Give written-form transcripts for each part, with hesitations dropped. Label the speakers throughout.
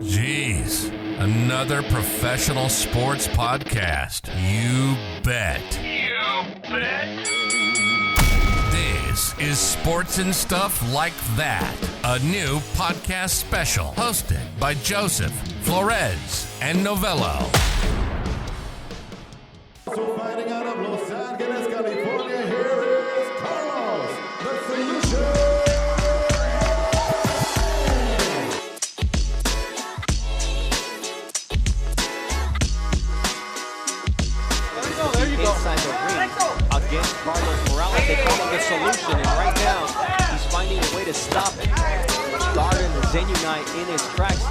Speaker 1: Jeez, another professional sports podcast. You bet. You bet. This is Sports and Stuff Like That, a new podcast special hosted by Joseph, Flores, and Novello.
Speaker 2: So fighting out of Los Angeles, California, here is Carlos, the solution.
Speaker 3: There you go. Inside the ring against Carlos Morales. They call him the solution, and right now he's finding a way to stop it. Garden the Zenunite in his tracks.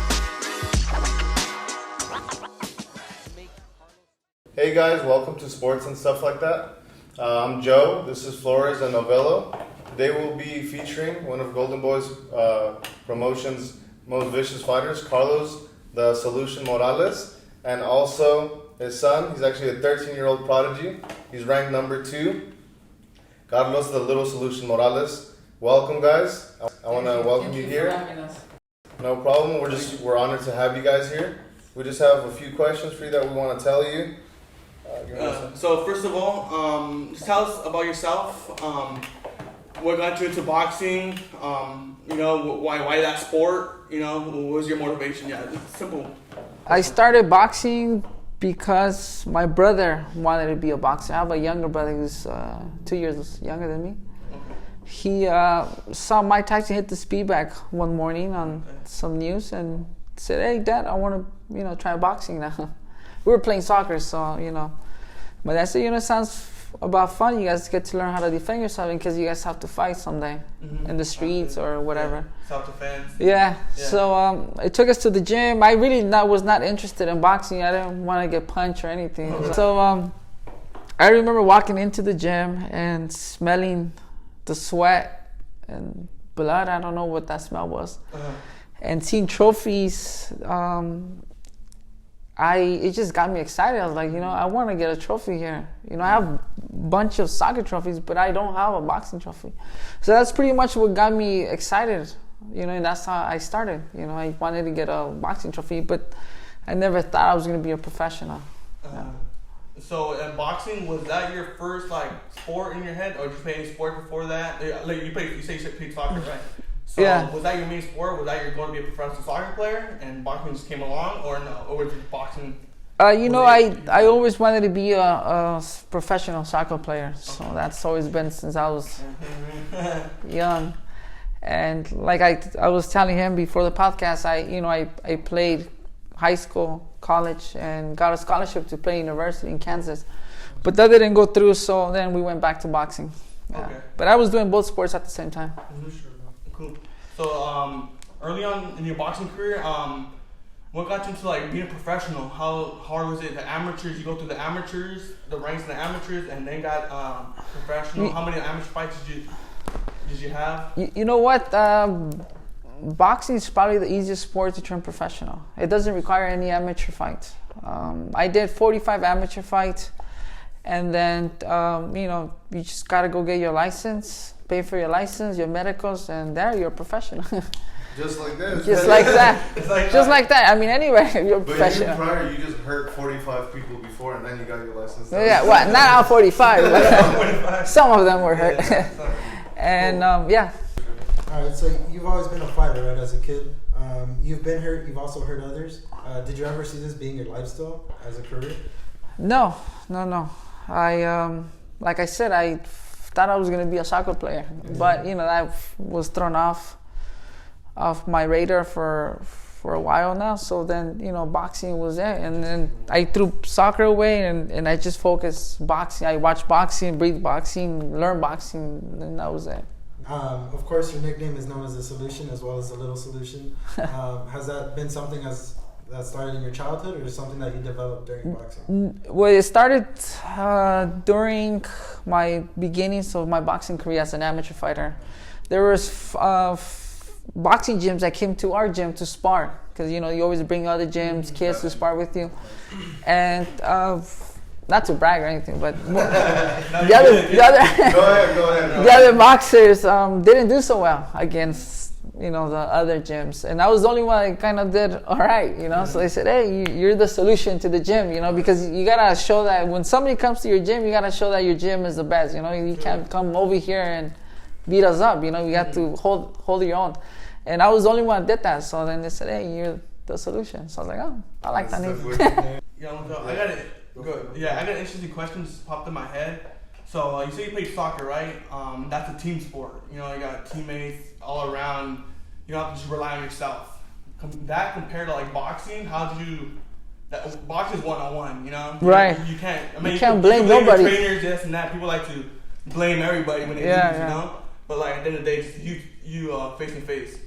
Speaker 4: Hey guys, welcome to Sports and Stuff Like That. I'm Joe, this is Flores and Novello. Today we'll be featuring one of Golden Boy's promotion's most vicious fighters, Carlos the Solution Morales, and also his son. He's actually a 13-year-old prodigy. He's ranked number 2. Carlos the Little Solution Morales. Welcome guys. I want to welcome you here. No problem. We're honored to have you guys here. We just have a few questions for you that we want to tell you.
Speaker 5: So first of all, just tell us about yourself. What got you into boxing? Why that sport? What was your motivation? Yeah, it's simple.
Speaker 6: I started boxing because my brother wanted to be a boxer. I have a younger brother who's 2 years younger than me.
Speaker 5: Okay.
Speaker 6: He saw Mike Tyson hit the speed bag one morning on some news and said, "Hey, Dad, I want to, try boxing now." We were playing soccer, so, But I said, it sounds about fun. You guys get to learn how to defend yourself because you guys have to fight someday in the streets or whatever.
Speaker 5: Yeah. Self-defense.
Speaker 6: Yeah. So it took us to the gym. I really was not interested in boxing. I didn't want to get punched or anything. So I remember walking into the gym and smelling the sweat and blood. I don't know what that smell was. And seeing trophies. It just got me excited. I was like, I want to get a trophy here. I have a bunch of soccer trophies, but I don't have a boxing trophy. So that's pretty much what got me excited, and that's how I started. I wanted to get a boxing trophy, but I never thought I was going to be a professional.
Speaker 5: So in boxing, was that your first sport in your head, or did you play any sport before that? You say you played soccer, right? So was that your main sport? Was that you're going to be a professional soccer player and boxing just came along, or no? Or was it boxing?
Speaker 6: I always wanted to be a professional soccer player. So that's always been since I was young. And like I was telling him before the podcast, I played high school, college, and got a scholarship to play university in Kansas. But that didn't go through, so then we went back to boxing. Yeah. Okay. But I was doing both sports at the same time.
Speaker 5: Cool. So early on in your boxing career, what got you into being a professional? How hard was it? The amateurs, you go through the amateurs, the ranks in the amateurs, and then got professional. How many amateur fights did you have?
Speaker 6: You know what? Boxing is probably the easiest sport to turn professional. It doesn't require any amateur fights. I did 45 amateur fights, and then you just gotta go get your license. Pay for your license, your medicals, and there you're a professional.
Speaker 4: Just like this.
Speaker 6: Just like that. Just like that. I mean, anyway, you're a professional.
Speaker 4: But even prior, you just hurt 45 people before, and then you got your license.
Speaker 6: Yeah, well, not all 45, but some of them were hurt. And
Speaker 7: All right, so you've always been a fighter, right? As a kid, you've been hurt. You've also hurt others. Did you ever see this being your lifestyle as a career?
Speaker 6: No. I like I said, I thought I was going to be a soccer player, but that was thrown off my radar for a while now. So then boxing was there, and then I threw soccer away and I just focused boxing. I watched boxing, breathe boxing, learn boxing, and that was it.
Speaker 7: Of course, your nickname is known as the Solution as well as the Little Solution. Has that been something that started in your childhood, or something that you developed during boxing?
Speaker 6: Well, it started during my beginnings of my boxing career as an amateur fighter. There was boxing gyms that came to our gym to spar, because you always bring other gyms, kids to spar with you, and not to brag or anything, but the other boxers didn't do so well against the other gyms, and I was the only one that kind of did all right, So they said, hey, you're the solution to the gym, because you gotta show that when somebody comes to your gym, you gotta show that your gym is the best, You can't come over here and beat us up, You have to hold your own, and I was the only one that did that. So then they said, hey, you're the solution. So I was like, oh, I like that name.
Speaker 5: I got it. Good. Yeah, I got an interesting question just popped in my head. So you say you played soccer, right? That's a team sport. You got teammates all around. You don't have to just rely on yourself. That compared to like boxing, boxing is one-on-one,
Speaker 6: Right.
Speaker 5: You can't.
Speaker 6: You can't blame nobody.
Speaker 5: Trainers, this and that. People like to blame everybody when they lose, But like at the end of the day, it's you face to face.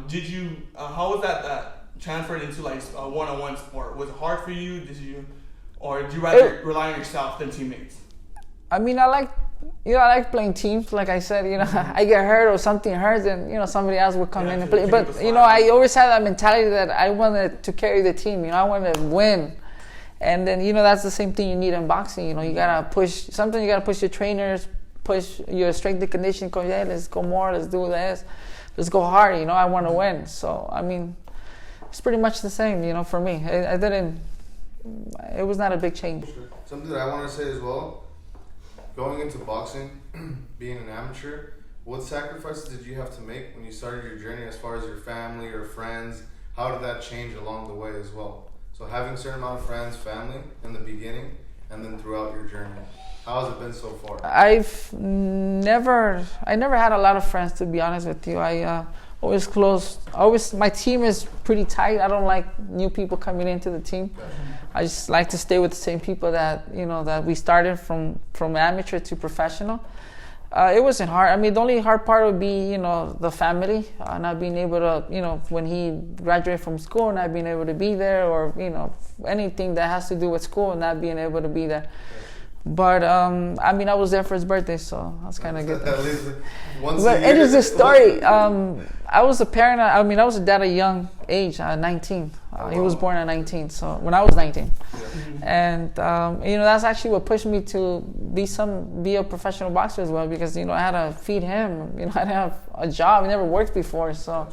Speaker 5: Did you? How was that transferred into like a one-on-one sport? Was it hard for you? Or did you rather rely on yourself than teammates?
Speaker 6: I mean, I like playing teams. Like I said, I get hurt or something hurts, and somebody else will come in and play. But I always had that mentality that I wanted to carry the team. I wanted to win, and then that's the same thing you need in boxing. You gotta push. Sometimes you gotta push your trainers, push your strength and conditioning coach. Hey, let's go more. Let's do this. Let's go hard. I want to win. So I mean, it's pretty much the same. For me, I didn't. It was not a big change.
Speaker 4: Something that I want to say as well. Going into boxing, being an amateur, what sacrifices did you have to make when you started your journey as far as your family or friends? How did that change along the way as well? So having a certain amount of friends, family in the beginning, and then throughout your journey. How has it been so far? I
Speaker 6: never had a lot of friends, to be honest with you. I always close. My team is pretty tight. I don't like new people coming into the team. I just like to stay with the same people that that we started from amateur to professional. It wasn't hard. I mean, the only hard part would be the family, not being able to when he graduated from school, not being able to be there, or anything that has to do with school, not being able to be there. But I mean, I was there for his birthday, so that's kind of good. But it is a story. I was a parent. I mean, I was a dad at a young age, 19. He was born at 19, so when I was 19, and that's actually what pushed me to be a professional boxer as well, because I had to feed him. I didn't have a job. I never worked before, so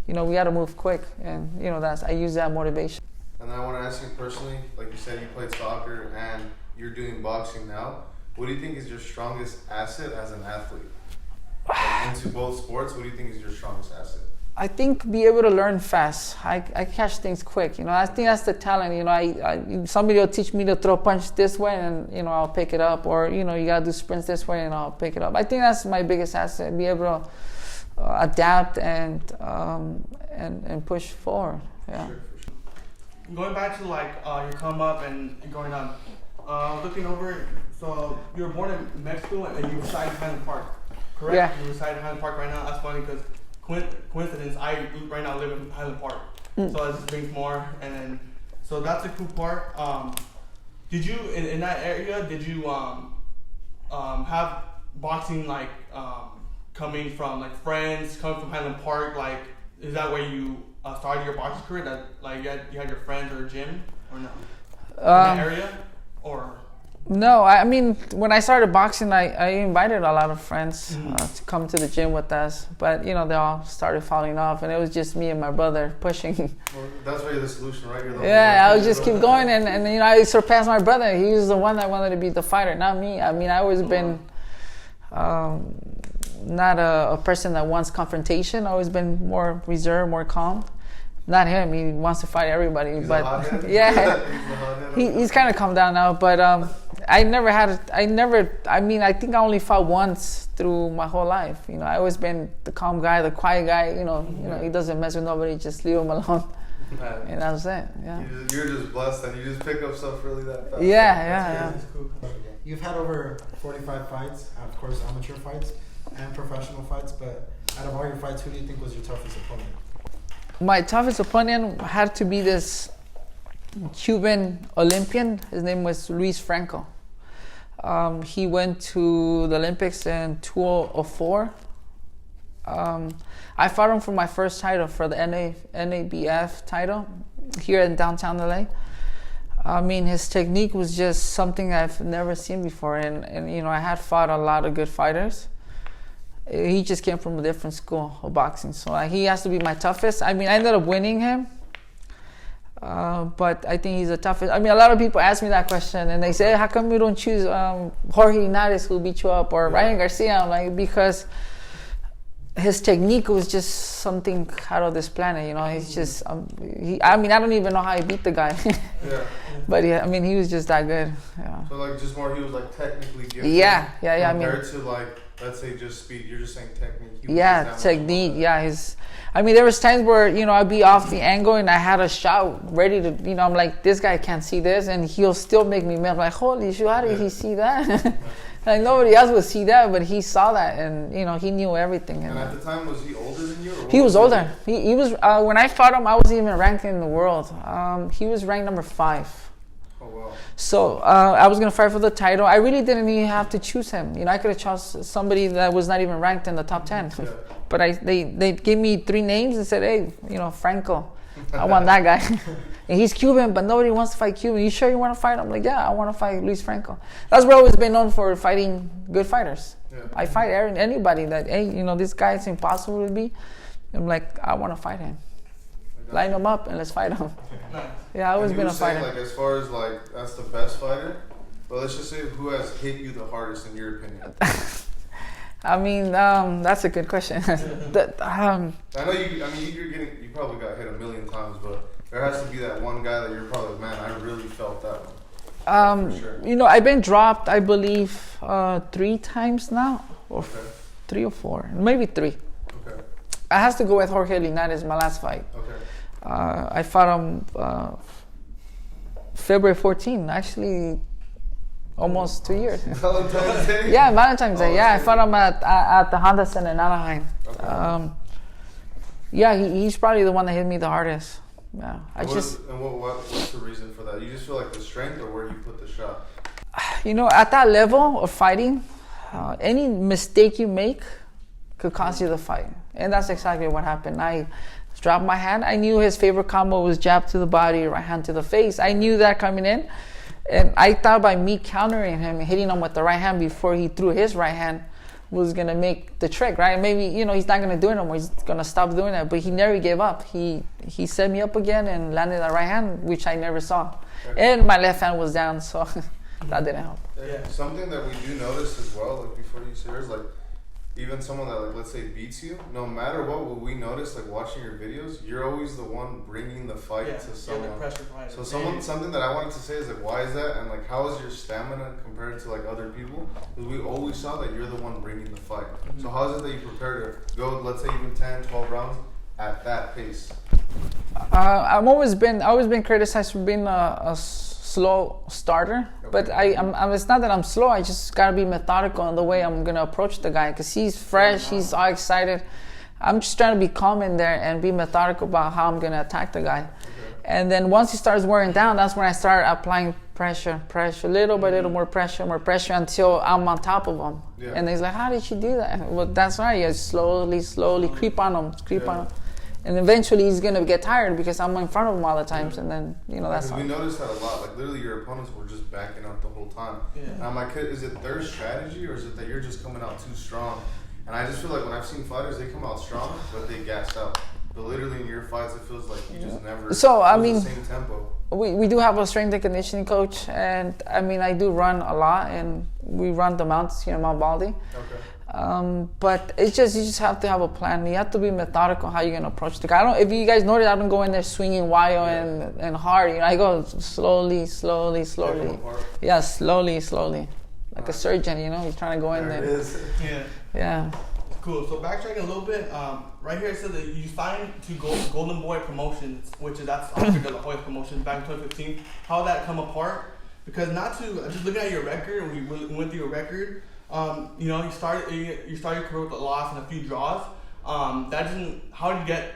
Speaker 6: we had to move quick, and I use that motivation.
Speaker 4: And I want to ask you personally, like you said, you played soccer and you're doing boxing now. What do you think is your strongest asset as an athlete? Like into both sports, what do you think is your strongest asset?
Speaker 6: I think be able to learn fast. I catch things quick. I think that's the talent. Somebody will teach me to throw a punch this way, and I'll pick it up. Or you gotta do sprints this way, and I'll pick it up. I think that's my biggest asset. Be able to adapt and push forward. Yeah.
Speaker 5: Sure. Going back to your come up and going on. Looking over, so you were born in Mexico and you reside in Highland Park, correct?
Speaker 6: Yeah.
Speaker 5: You reside in Highland Park right now. That's funny because coincidence. I right now live in Highland Park, so that just brings more. And then, so that's a cool part. Did you in that area? Did you have boxing coming from friends coming from Highland Park? Is that where you started your boxing career? That you had your friends or a gym or no? In that area. Or
Speaker 6: no, I mean, when I started boxing, I invited a lot of friends to come to the gym with us, but they all started falling off, and it was just me and my brother pushing.
Speaker 4: Well, that's why you're the solution, right? You're the
Speaker 6: I would just keep going, and I surpassed my brother. He was the one that wanted to be the fighter, not me. I mean, I always been not a person that wants confrontation. I've always been more reserved, more calm. Not him. He wants to fight everybody, he's kind of calmed down now. But I think I only fought once through my whole life. I always been the calm guy, the quiet guy. He doesn't mess with nobody. Just leave him alone. And that was it. Yeah.
Speaker 4: You're just blessed, and you just pick up stuff really that fast.
Speaker 6: Yeah.
Speaker 7: Cool. You've had over 45 fights, of course, amateur fights and professional fights. But out of all your fights, who do you think was your toughest opponent?
Speaker 6: My toughest opponent had to be this Cuban Olympian. His name was Luis Franco. He went to the Olympics in 2004. I fought him for my first title, for the NABF title here in downtown LA. I mean, his technique was just something I've never seen before, and I had fought a lot of good fighters. He just came from a different school of boxing, so he has to be my toughest. I mean, I ended up winning him, but I think he's the toughest. I mean, a lot of people ask me that question, and they say, "How come you don't choose Jorge Linares, who beat you up, or Ryan Garcia?" I'm like, because his technique was just something out of this planet. You know, he's just. I mean, I don't even know how he beat the guy.
Speaker 4: Yeah.
Speaker 6: But yeah, I mean, he was just that good. Yeah.
Speaker 4: So like, just more, he was like technically gifted.
Speaker 6: Yeah. I mean,
Speaker 4: compared to like, let's say just speed. You're just saying technique. He was
Speaker 6: yeah,
Speaker 4: just that much
Speaker 6: technique.
Speaker 4: more.
Speaker 6: Yeah, I mean, there was times where, you know, I'd be off the angle and I had a shot ready to, you know, I'm like, this guy can't see this, and he'll still make me mad. I'm like, holy shit, how did he see that? Like, nobody else would see that, but he saw that, and, you know, he knew everything.
Speaker 4: And at the time, was he older than you? Or
Speaker 6: he was older. He was, when I fought him, I wasn't even ranked in the world. He was ranked number 5.
Speaker 4: Oh, wow.
Speaker 6: So I was going to fight for the title. I really didn't even have to choose him. You know, I could have chosen somebody that was not even ranked in the top 10.
Speaker 4: Yeah.
Speaker 6: But they gave me 3 names and said, hey, you know, Franco, I want that guy. And he's Cuban, but nobody wants to fight Cuban. You sure you want to fight? I'm like, yeah, I want to fight Luis Franco. That's where I've always been known for, fighting good fighters.
Speaker 4: Yeah.
Speaker 6: I fight anybody that, hey, you know, this guy, it's impossible to beat. I'm like, I want to fight him. Line him up and let's fight him. Yeah, I've always been a fighter.
Speaker 4: Like, as far as like, that's the best fighter, but let's just say who has hit you the hardest in your opinion?
Speaker 6: I mean, that's a good question.
Speaker 4: I know you. I mean, you probably got hit a million times, but there has to be that one guy that you're probably, man, I really felt that one. For sure.
Speaker 6: You know, I've been dropped, I believe, 3 times now, or 3 or 4, maybe 3.
Speaker 4: Okay.
Speaker 6: I has to go with Jorge Linares, my last fight.
Speaker 4: Okay.
Speaker 6: I fought him February 14, actually. Almost 2 years.
Speaker 4: Valentine's Day?
Speaker 6: Yeah, Valentine's Day. Yeah, I fought him at the Honda Center in Anaheim.
Speaker 4: Okay.
Speaker 6: Yeah, he's probably the one that hit me the hardest. Yeah,
Speaker 4: What's the reason for that? You just feel like the strength, or where you put the shot?
Speaker 6: You know, at that level of fighting, any mistake you make could cost you the fight, and that's exactly what happened. I dropped my hand. I knew his favorite combo was jab to the body, right hand to the face. I knew that coming in. And I thought by me countering him and hitting him with the right hand before he threw his right hand was going to make the trick, right? Maybe, you know, he's not going to do it anymore. He's going to stop doing that. But he never gave up. He set me up again and landed that right hand, which I never saw. Okay. And my left hand was down, so that didn't help.
Speaker 4: Yeah. Something that we do notice as well, like before you say is like, even someone that, like, let's say beats you, no matter what we notice, like watching your videos, you're always the one bringing the fight to someone.
Speaker 5: The pressure fighter.
Speaker 4: So something that I wanted to say is like, why is that? And like, how is your stamina compared to like other people? Because we always saw that you're the one bringing the fight. Mm-hmm. So how is it that you prepare to go, let's say even 10, 12 rounds at that pace?
Speaker 6: I've always been criticized for being a slow starter, but I'm it's not that I'm slow. I just gotta be methodical in the way I'm gonna approach the guy, because he's fresh, he's all excited. I'm just trying to be calm in there and be methodical about how I'm gonna attack the guy. And then once he starts wearing down, that's when I start applying pressure, little by little, more pressure until I'm on top of him. Yeah. And he's like, how did you do that? Well, that's right. You slowly creep on him. And eventually he's going to get tired because I'm in front of him all the times. And then, you know, that's
Speaker 4: we noticed that a lot. Like, literally your opponents were just backing up the whole time. Yeah. And I'm like, is it their strategy, or is it that you're just coming out too strong? And I just feel like when I've seen fighters, they come out strong, but they gas out. But literally in your fights, it feels like you just never the same tempo.
Speaker 6: We do have a strength and conditioning coach. And, I mean, I do run a lot. And we run the mountains here in Mount Baldy.
Speaker 4: Okay.
Speaker 6: But it's just, you just have to have a plan. You have to be methodical how you're gonna approach the guy. If you guys notice, I don't go in there swinging wild and hard. You know, I go slowly. Yeah, slowly, like a surgeon. You know, he's trying to go in there.
Speaker 4: It is.
Speaker 6: Yeah.
Speaker 5: Cool. So backtracking a little bit, right here it says that you signed to Golden Boy Promotions, which is that's Oscar De La Hoya Promotions back in 2015. How did that come apart? Because just looking at your record, we went through your record. You know, you started your career with a loss and a few draws. How did you get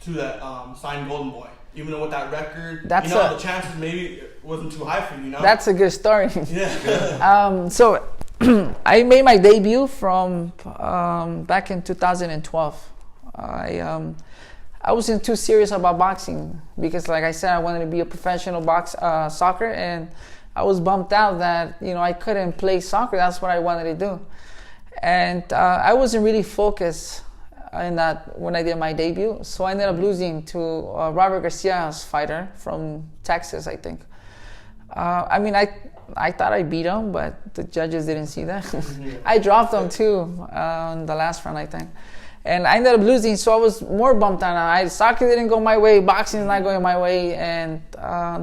Speaker 5: to that signed Golden Boy? Even though with that record, the chances maybe wasn't too high for you. You know,
Speaker 6: that's a good story.
Speaker 5: Yeah.
Speaker 6: So I made my debut from back in 2012. I wasn't too serious about boxing because, like I said, I wanted to be a professional soccer, and I was bummed out that, you know, I couldn't play soccer. That's what I wanted to do. And I wasn't really focused in that when I did my debut. So I ended up losing to Robert Garcia's fighter from Texas, I think. I mean, I thought I beat him, but the judges didn't see that. I dropped him too in the last round, I think. And I ended up losing, so I was more bumped out. Soccer didn't go my way, boxing is not going my way, and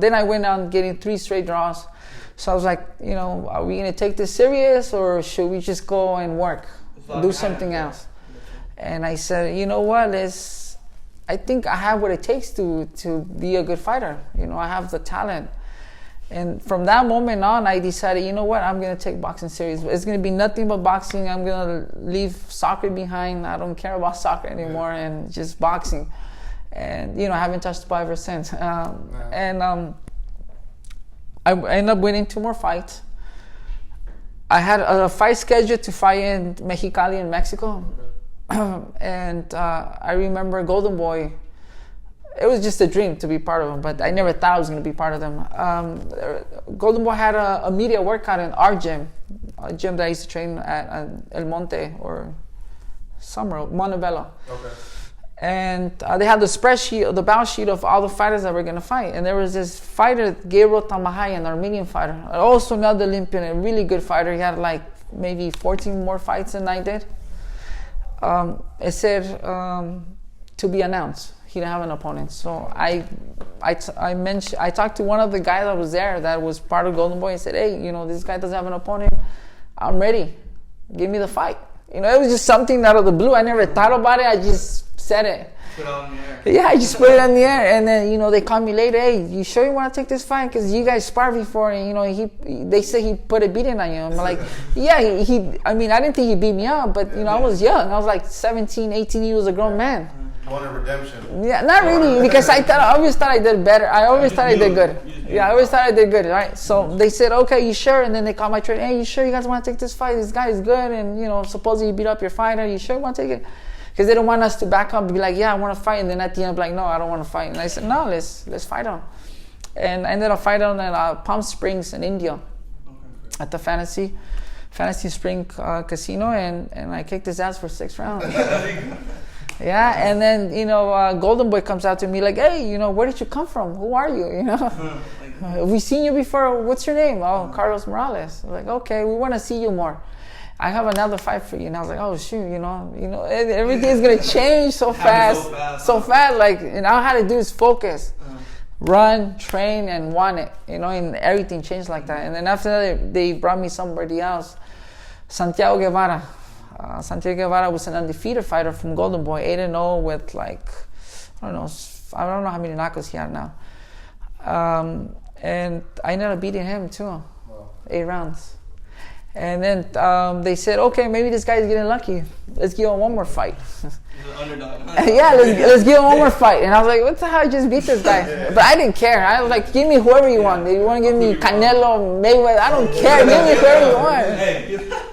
Speaker 6: then I went on getting 3 straight draws. So I was like, you know, are we going to take this serious, or should we just go and work, do something else? And I said, you know what, I think I have what it takes to be a good fighter. You know, I have the talent. And from that moment on, I decided, you know what, I'm going to take boxing serious. It's going to be nothing but boxing. I'm going to leave soccer behind. I don't care about soccer anymore, and just boxing. And, you know, I haven't touched the ball ever since. I ended up winning 2 more fights. I had a fight scheduled to fight in Mexicali in Mexico. And I remember Golden Boy. It was just a dream to be part of them, but I never thought I was going to be part of them. Golden Boy had a media workout in our gym, a gym that I used to train at El Monte or Montebello. Okay. And they had the spreadsheet, the balance sheet of all the fighters that were going to fight. And there was this fighter, Gabriel Tamahai, an Armenian fighter, also another Olympian, a really good fighter. He had like maybe 14 more fights than I did. It said to be announced. He didn't have an opponent. So I talked to one of the guys that was there that was part of Golden Boy and said, hey, you know, this guy doesn't have an opponent. I'm ready. Give me the fight. You know, it was just something out of the blue. I never thought about it. I just said it.
Speaker 5: Put it on the air.
Speaker 6: Yeah, I just put it on the air. And then, you know, they called me later. Hey, you sure you want to take this fight? Because you guys sparred before. And, you know, they say he put a beating on you. I'm like, yeah, I mean, I didn't think he beat me up. But, you know, I was young. I was like 17, 18. He was a grown man.
Speaker 4: Wanted redemption.
Speaker 6: Yeah, not really, because I always thought I did better. I always thought I did good. Yeah, I always thought I did good, right? So they said, okay, you sure? And then they called my trainer, hey, you sure you guys want to take this fight? This guy is good, and, you know, supposedly you beat up your fighter. You sure you want to take it? Because they don't want us to back up and be like, yeah, I want to fight. And then at the end, like, no, I don't want to fight. And I said, no, let's fight on. And I ended up fighting on at Palm Springs in India at the Fantasy Spring Casino, and I kicked his ass for 6 rounds. Yeah, and then, you know, Golden Boy comes out to me like, hey, you know, where did you come from? Who are you? You know, we seen you before. What's your name? Oh, Carlos Morales. I'm like, okay, we want to see you more. I have another fight for you. And I was like, oh, shoot, you know, everything's going to change so fast. Like, and all I had to do is focus, run, train, and want it, you know, and everything changed like that. And then after that, they brought me somebody else, Santiago Guevara. Santiago Guevara was an undefeated fighter from Golden Boy, 8-0 with like, I don't know how many knockouts he had now. And I ended up beating him too, wow. 8 rounds. And then they said, okay, maybe this guy's getting lucky. Let's give him one more fight. Yeah, let's give him one more fight. And I was like, what the hell, I just beat this guy. But I didn't care. I was like, give me whoever you want. If you want to give me Canelo, Mayweather, I don't care. Give me whoever you want.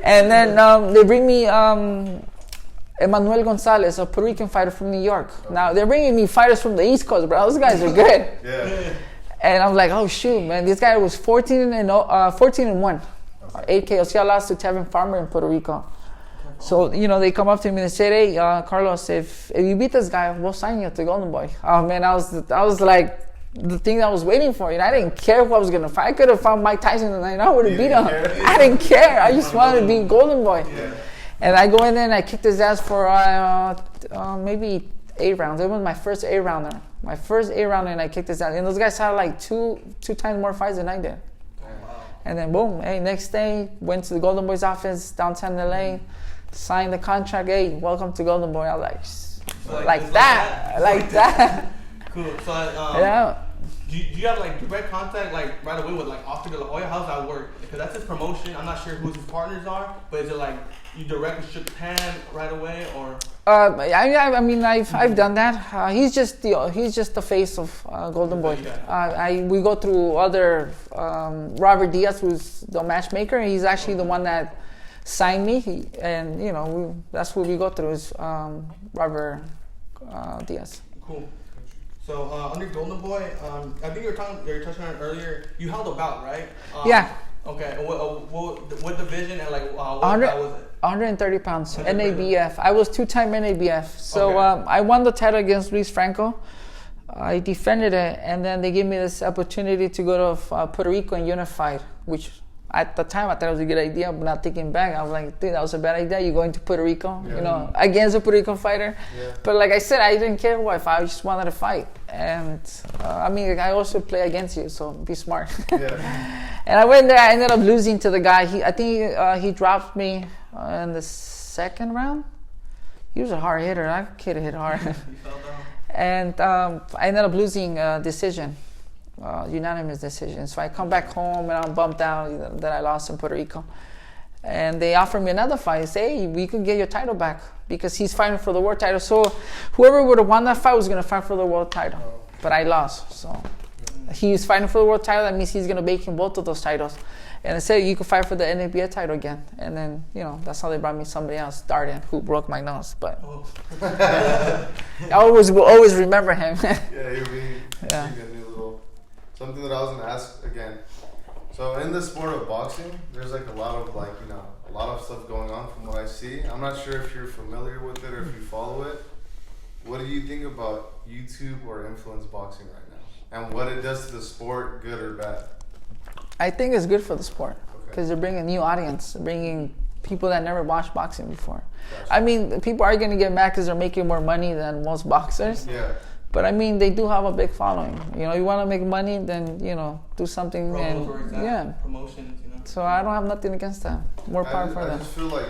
Speaker 6: And then they bring me Emmanuel Gonzalez, a Puerto Rican fighter from New York. Now, they're bringing me fighters from the East Coast, bro. Those guys are good.
Speaker 4: Yeah.
Speaker 6: And I'm like, oh, shoot, man. This guy was 14-1. 8 KOs. He lost to Tevin Farmer in Puerto Rico. So, you know, they come up to me and they say, hey, Carlos, if you beat this guy, we'll sign you to Golden Boy. Oh, man, I was like the thing that I was waiting for. You know, I didn't care who I was going to fight. I could have found Mike Tyson and I would have beat him. I didn't care. I just wanted to be Golden Boy. Yeah. And I go in there and I kicked his ass for maybe 8 rounds. It was my first 8-rounder. My first 8-rounder, and I kicked his ass. And those guys had like two times more fights than I did. Oh, wow. And then boom, hey, next day, went to the Golden Boy's office downtown LA, signed the contract. Hey, welcome to Golden Boy. I was like that.
Speaker 5: Cool. So,
Speaker 6: yeah.
Speaker 5: Do you have like direct contact like right away with like Oscar De La Hoya? How's that work? Because that's his promotion. I'm not sure who his partners are, but is it like you directly shook hand right away, or?
Speaker 6: I mean, I've done that. He's just the face of Golden Boy. We go through other Robert Diaz, who's the matchmaker. He's actually the one that signed me, and you know that's who we go through is Robert Diaz.
Speaker 5: Cool. So under Golden Boy, I think you were touching on it earlier. You held a bout, right?
Speaker 6: Yeah.
Speaker 5: Okay. What division and like what
Speaker 6: 100
Speaker 5: was it?
Speaker 6: 130 pounds,
Speaker 5: 130.
Speaker 6: NABF. I was 2-time NABF. So
Speaker 5: Okay.
Speaker 6: I won the title against Luis Franco. I defended it, and then they gave me this opportunity to go to Puerto Rico and unified, which at the time I thought it was a good idea, but not thinking back, I was like, dude, that was a bad idea. You're going to Puerto Rico, you know, against a Puerto Rican fighter.
Speaker 4: Yeah.
Speaker 6: But like I said, I didn't care what if I just wanted to fight. And I mean, I also play against you, so be smart.
Speaker 4: Yeah.
Speaker 6: And I went there. I ended up losing to the guy. I think he dropped me in the second round. He was a hard hitter. That kid hit hard.
Speaker 5: You fell down.
Speaker 6: And I ended up losing decision, unanimous decision. So I come back home and I'm bummed out that I lost in Puerto Rico. And they offered me another fight. Say, hey, we could get your title back because he's fighting for the world title. So whoever would have won that fight was going to fight for the world title. But I lost. So he's fighting for the world title. That means he's going to make him both of those titles. And they said, you could fight for the NABA title again. And then, you know, that's how they brought me somebody else, Darden, who broke my nose. But I will always remember him.
Speaker 4: Yeah, he'll be
Speaker 6: Yeah.
Speaker 4: a new little something that I was gonna ask again. So in the sport of boxing, there's like a lot of stuff going on from what I see. I'm not sure if you're familiar with it or if you follow it. What do you think about YouTube or influence boxing right now, and what it does to the sport, good or bad?
Speaker 6: I think it's good for the sport because
Speaker 4: Okay.
Speaker 6: they're bringing a new audience, bringing people that never watched boxing before.
Speaker 4: Gotcha.
Speaker 6: I mean, people are going to get mad because they're making more money than most boxers.
Speaker 4: Yeah.
Speaker 6: But I mean, they do have a big following. You know, you want to make money, then, you know, do something.
Speaker 5: Promos, for example,
Speaker 6: Yeah.
Speaker 5: promotions, you know.
Speaker 6: So I don't have nothing against that. More power for
Speaker 4: I
Speaker 6: them.
Speaker 4: just feel like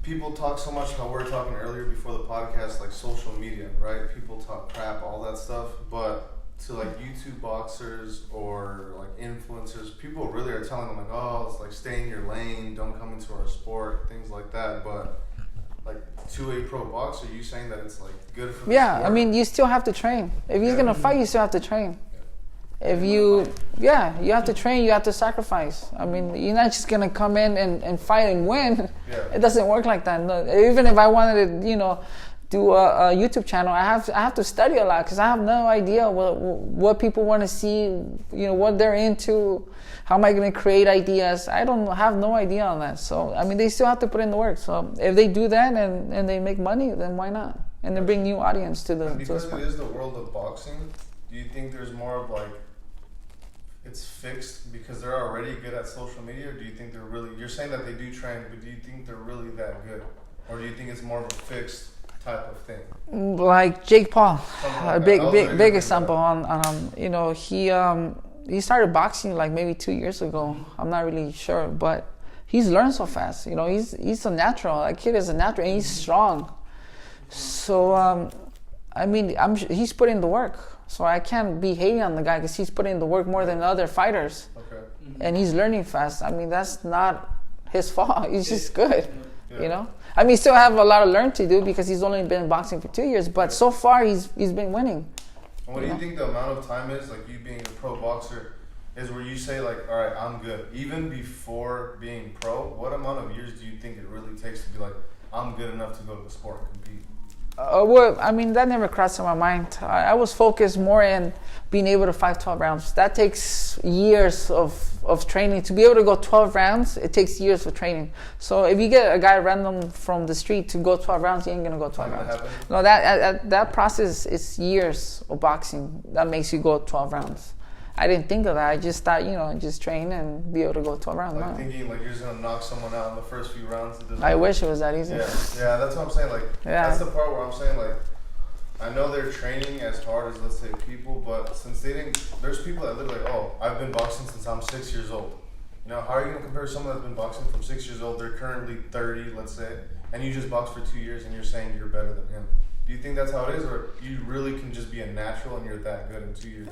Speaker 4: people talk so much, how we were talking earlier before the podcast, like social media, right? People talk crap, all that stuff, but to like YouTube boxers or like influencers, people really are telling them like, oh, it's like stay in your lane, don't come into our sport, things like that. But like to a pro boxer, you saying that it's like good for the sport?
Speaker 6: I mean, you still have to train. If he's going to fight, you still have to train. If you have to train, you have to sacrifice. I mean, you're not just going to come in and fight and win.
Speaker 4: Yeah.
Speaker 6: It doesn't work like that. No, even if I wanted to, you know, do a YouTube channel, I have to study a lot because I have no idea what people want to see, you know, what they're into, how am I going to create ideas. I have no idea on that. So, I mean, they still have to put in the work. So if they do that and they make money, then why not? And they bring new audience to the
Speaker 4: And because
Speaker 6: sport.
Speaker 4: it is the world of boxing, do you think there's more of like it's fixed because they're already good at social media, or do you think they're really, you're saying that they do train, but do you think they're really that good? Or do you think it's more of a fixed type of thing?
Speaker 6: Like Jake Paul,
Speaker 4: Something
Speaker 6: a
Speaker 4: like that.
Speaker 6: big
Speaker 4: That was
Speaker 6: big
Speaker 4: very
Speaker 6: big
Speaker 4: good.
Speaker 6: example on you know, he started boxing like maybe 2 years ago. I'm not really sure, but he's learned so fast. You know, he's a natural. That kid is a natural, and he's strong. So I mean, he's putting in the work. So I can't be hating on the guy because he's putting in the work more than other fighters,
Speaker 4: Okay.
Speaker 6: and he's learning fast. I mean, that's not his fault. He's just good.
Speaker 4: Yeah.
Speaker 6: You know, I mean, he still have a lot of learn to do because he's only been boxing for 2 years. But so far, he's been winning.
Speaker 4: And what do you think the amount of time is, like you being a pro boxer, is where you say like, all right, I'm good. Even before being pro, what amount of years do you think it really takes to be like, I'm good enough to go to the sport and compete?
Speaker 6: Well, I mean, that never crossed my mind. I was focused more in being able to fight 12 rounds. That takes years of training. To be able to go 12 rounds, it takes years of training. So if you get a guy random from the street to go 12 rounds, he ain't going to go 12
Speaker 4: Not gonna
Speaker 6: rounds.
Speaker 4: happen?
Speaker 6: No, that process is years of boxing. That makes you go 12 rounds. I didn't think of that. I just thought, you know, just train and be able to go 12 rounds.
Speaker 4: Like
Speaker 6: No.
Speaker 4: thinking like you're just gonna knock someone out in the first few rounds. It doesn't
Speaker 6: I
Speaker 4: work.
Speaker 6: wish it was that easy.
Speaker 4: Yeah, that's what I'm saying. Like,
Speaker 6: Yeah.
Speaker 4: that's the part where I'm saying, like, I know they're training as hard as, let's say, people, but since they didn't, there's people that literally, oh, I've been boxing since I'm 6 years old. You know, how are you going to compare someone that's been boxing from 6 years old, they're currently 30, let's say, and you just boxed for 2 years and you're saying you're better than him? Do you think that's how it is, or you really can just be a natural and you're that good in 2 years?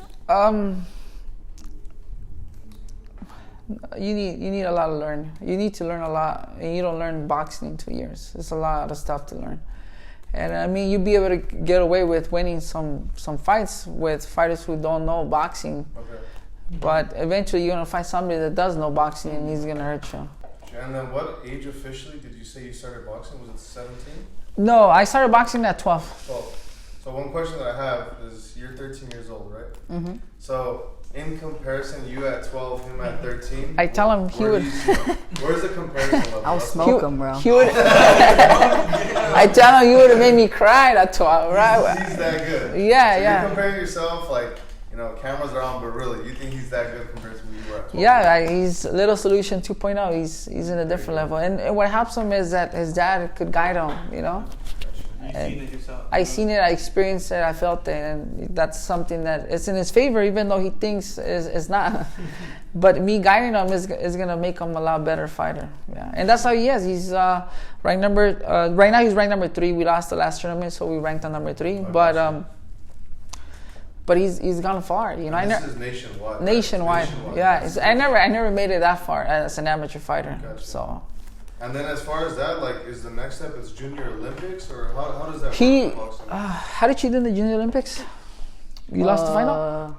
Speaker 6: You need a lot to learn. You need to learn a lot, and you don't learn boxing in 2 years. There's a lot of stuff to learn. And I mean, you'll be able to get away with winning some fights with fighters who don't know boxing.
Speaker 4: Okay.
Speaker 6: But eventually, you're gonna find somebody that does know boxing, and he's gonna hurt you.
Speaker 4: And then what age officially did you say you started boxing? Was it 17?
Speaker 6: No, I started boxing at 12.
Speaker 4: 12. So one question that I have is, you're 13 years old, right?
Speaker 6: Mm-hmm.
Speaker 4: So in comparison, you at 12, him at 13.
Speaker 6: I tell him he would.
Speaker 4: Where's the comparison level?
Speaker 8: I'll smoke him, bro.
Speaker 6: He would. I tell him you would have made me cry at 12, right?
Speaker 4: He's that good.
Speaker 6: Yeah,
Speaker 4: so
Speaker 6: yeah.
Speaker 4: You're comparing yourself, like, you know, cameras are on, but really, you think he's that good compared to who you were at 12?
Speaker 6: Yeah, he's Little Solution 2.0. He's in a different level. And what helps him is that his dad could guide him, you know?
Speaker 5: You've seen it yourself.
Speaker 6: I seen it, I experienced it, I felt it, and that's something that it's in his favor, even though he thinks it's not. But me guiding him is gonna make him a lot better fighter. Yeah, and that's how he is. He's right now he's ranked number 3. We lost the last tournament, so we ranked on number 3. But he's gone far. You know,
Speaker 4: this is nationwide.
Speaker 6: Nationwide. Yeah, I never made it that far as an amateur fighter.
Speaker 4: Gotcha.
Speaker 6: So.
Speaker 4: And then as far as that, like, is the next step is Junior Olympics, or how does that work?
Speaker 6: How did you do in the Junior Olympics? You lost the final?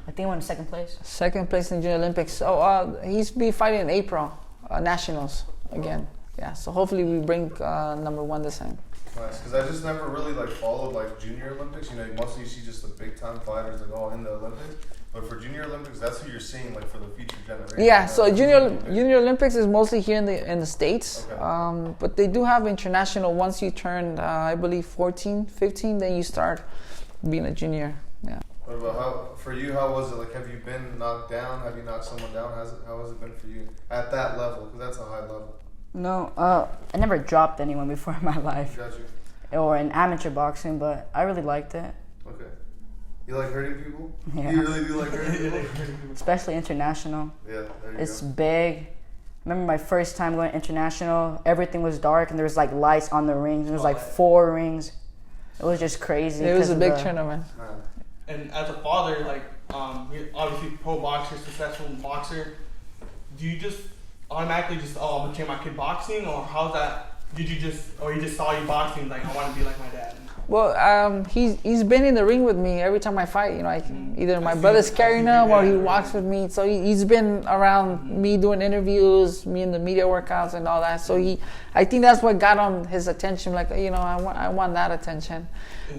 Speaker 8: I think I went in second place.
Speaker 6: Second place in Junior Olympics. So he's be fighting in April, nationals again. Yeah. So hopefully we bring number 1 this time.
Speaker 4: Nice, because I just never really like followed like Junior Olympics. You know, mostly you see just the big time fighters like all in the Olympics. But for Junior Olympics, that's who you're seeing like for the future generation.
Speaker 6: Yeah, so Junior Olympics is mostly here in the States.
Speaker 4: Okay.
Speaker 6: But they do have international. Once you turn, I believe 14, 15, then you start being a junior. Yeah.
Speaker 4: What about for you? How was it? Like, have you been knocked down? Have you knocked someone down? How has it been for you at that level? Because that's a high level.
Speaker 8: No, I never dropped anyone before in my life.
Speaker 4: Got you.
Speaker 8: Or in amateur boxing, but I really liked it.
Speaker 4: Okay. You like hurting people?
Speaker 8: Yeah.
Speaker 4: You really do like hurting people?
Speaker 8: Especially international.
Speaker 4: Yeah, there you
Speaker 8: It's
Speaker 4: go.
Speaker 8: big. I remember my first time going international, everything was dark and there was like lights on the rings. There was like 4 rings. It was just crazy.
Speaker 6: It was a big tournament.
Speaker 5: And as a father, like, you're obviously pro boxer, successful boxer, do you just automatically just, I'm gonna train my kid boxing, or how's that? Did you just, or he just saw you boxing, like, I want to be like my dad?
Speaker 6: Well, he's been in the ring with me every time I fight. You know, either my brother's carrying him or he walks with me. So he's been around me doing interviews, me in the media workouts and all that. So I think that's what got on his attention. Like, you know, I want that attention.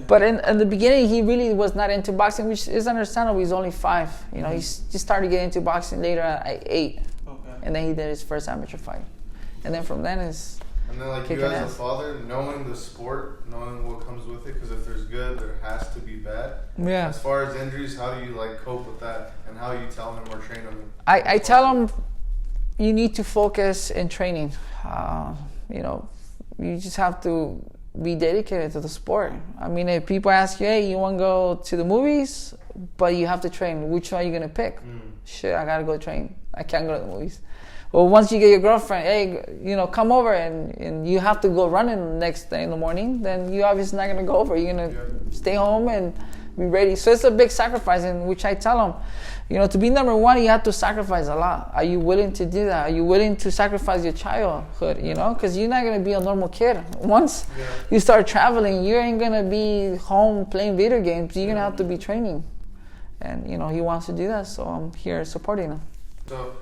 Speaker 6: But in the beginning, he really was not into boxing, which is understandable. He's only 5. You know, he just started getting into boxing later at 8, and then he did his first amateur fight, and then from then it's.
Speaker 4: And then, like, you as a father, knowing the sport, knowing what comes with it, because if there's good, there has to be bad.
Speaker 6: Yeah.
Speaker 4: As far as injuries, how do you, like, cope with that? And how you tell him or train him?
Speaker 6: I tell him, you need to focus in training. You know, you just have to be dedicated to the sport. I mean, if people ask you, hey, you want to go to the movies, but you have to train, which one are you going to pick? Shit, I got to go train. I can't go to the movies. Well, once you get your girlfriend, hey, you know, come over, and you have to go running the next day in the morning, then you obviously not going to go over. You're going to stay home and be ready. So it's a big sacrifice, in which I tell them, you know, to be number 1, you have to sacrifice a lot. Are you willing to do that? Are you willing to sacrifice your childhood, you know? Because you're not going to be a normal kid. Once you start traveling, you ain't going to be home playing video games. You're going to have to be training. And, you know, he wants to do that, so I'm here supporting him.
Speaker 4: So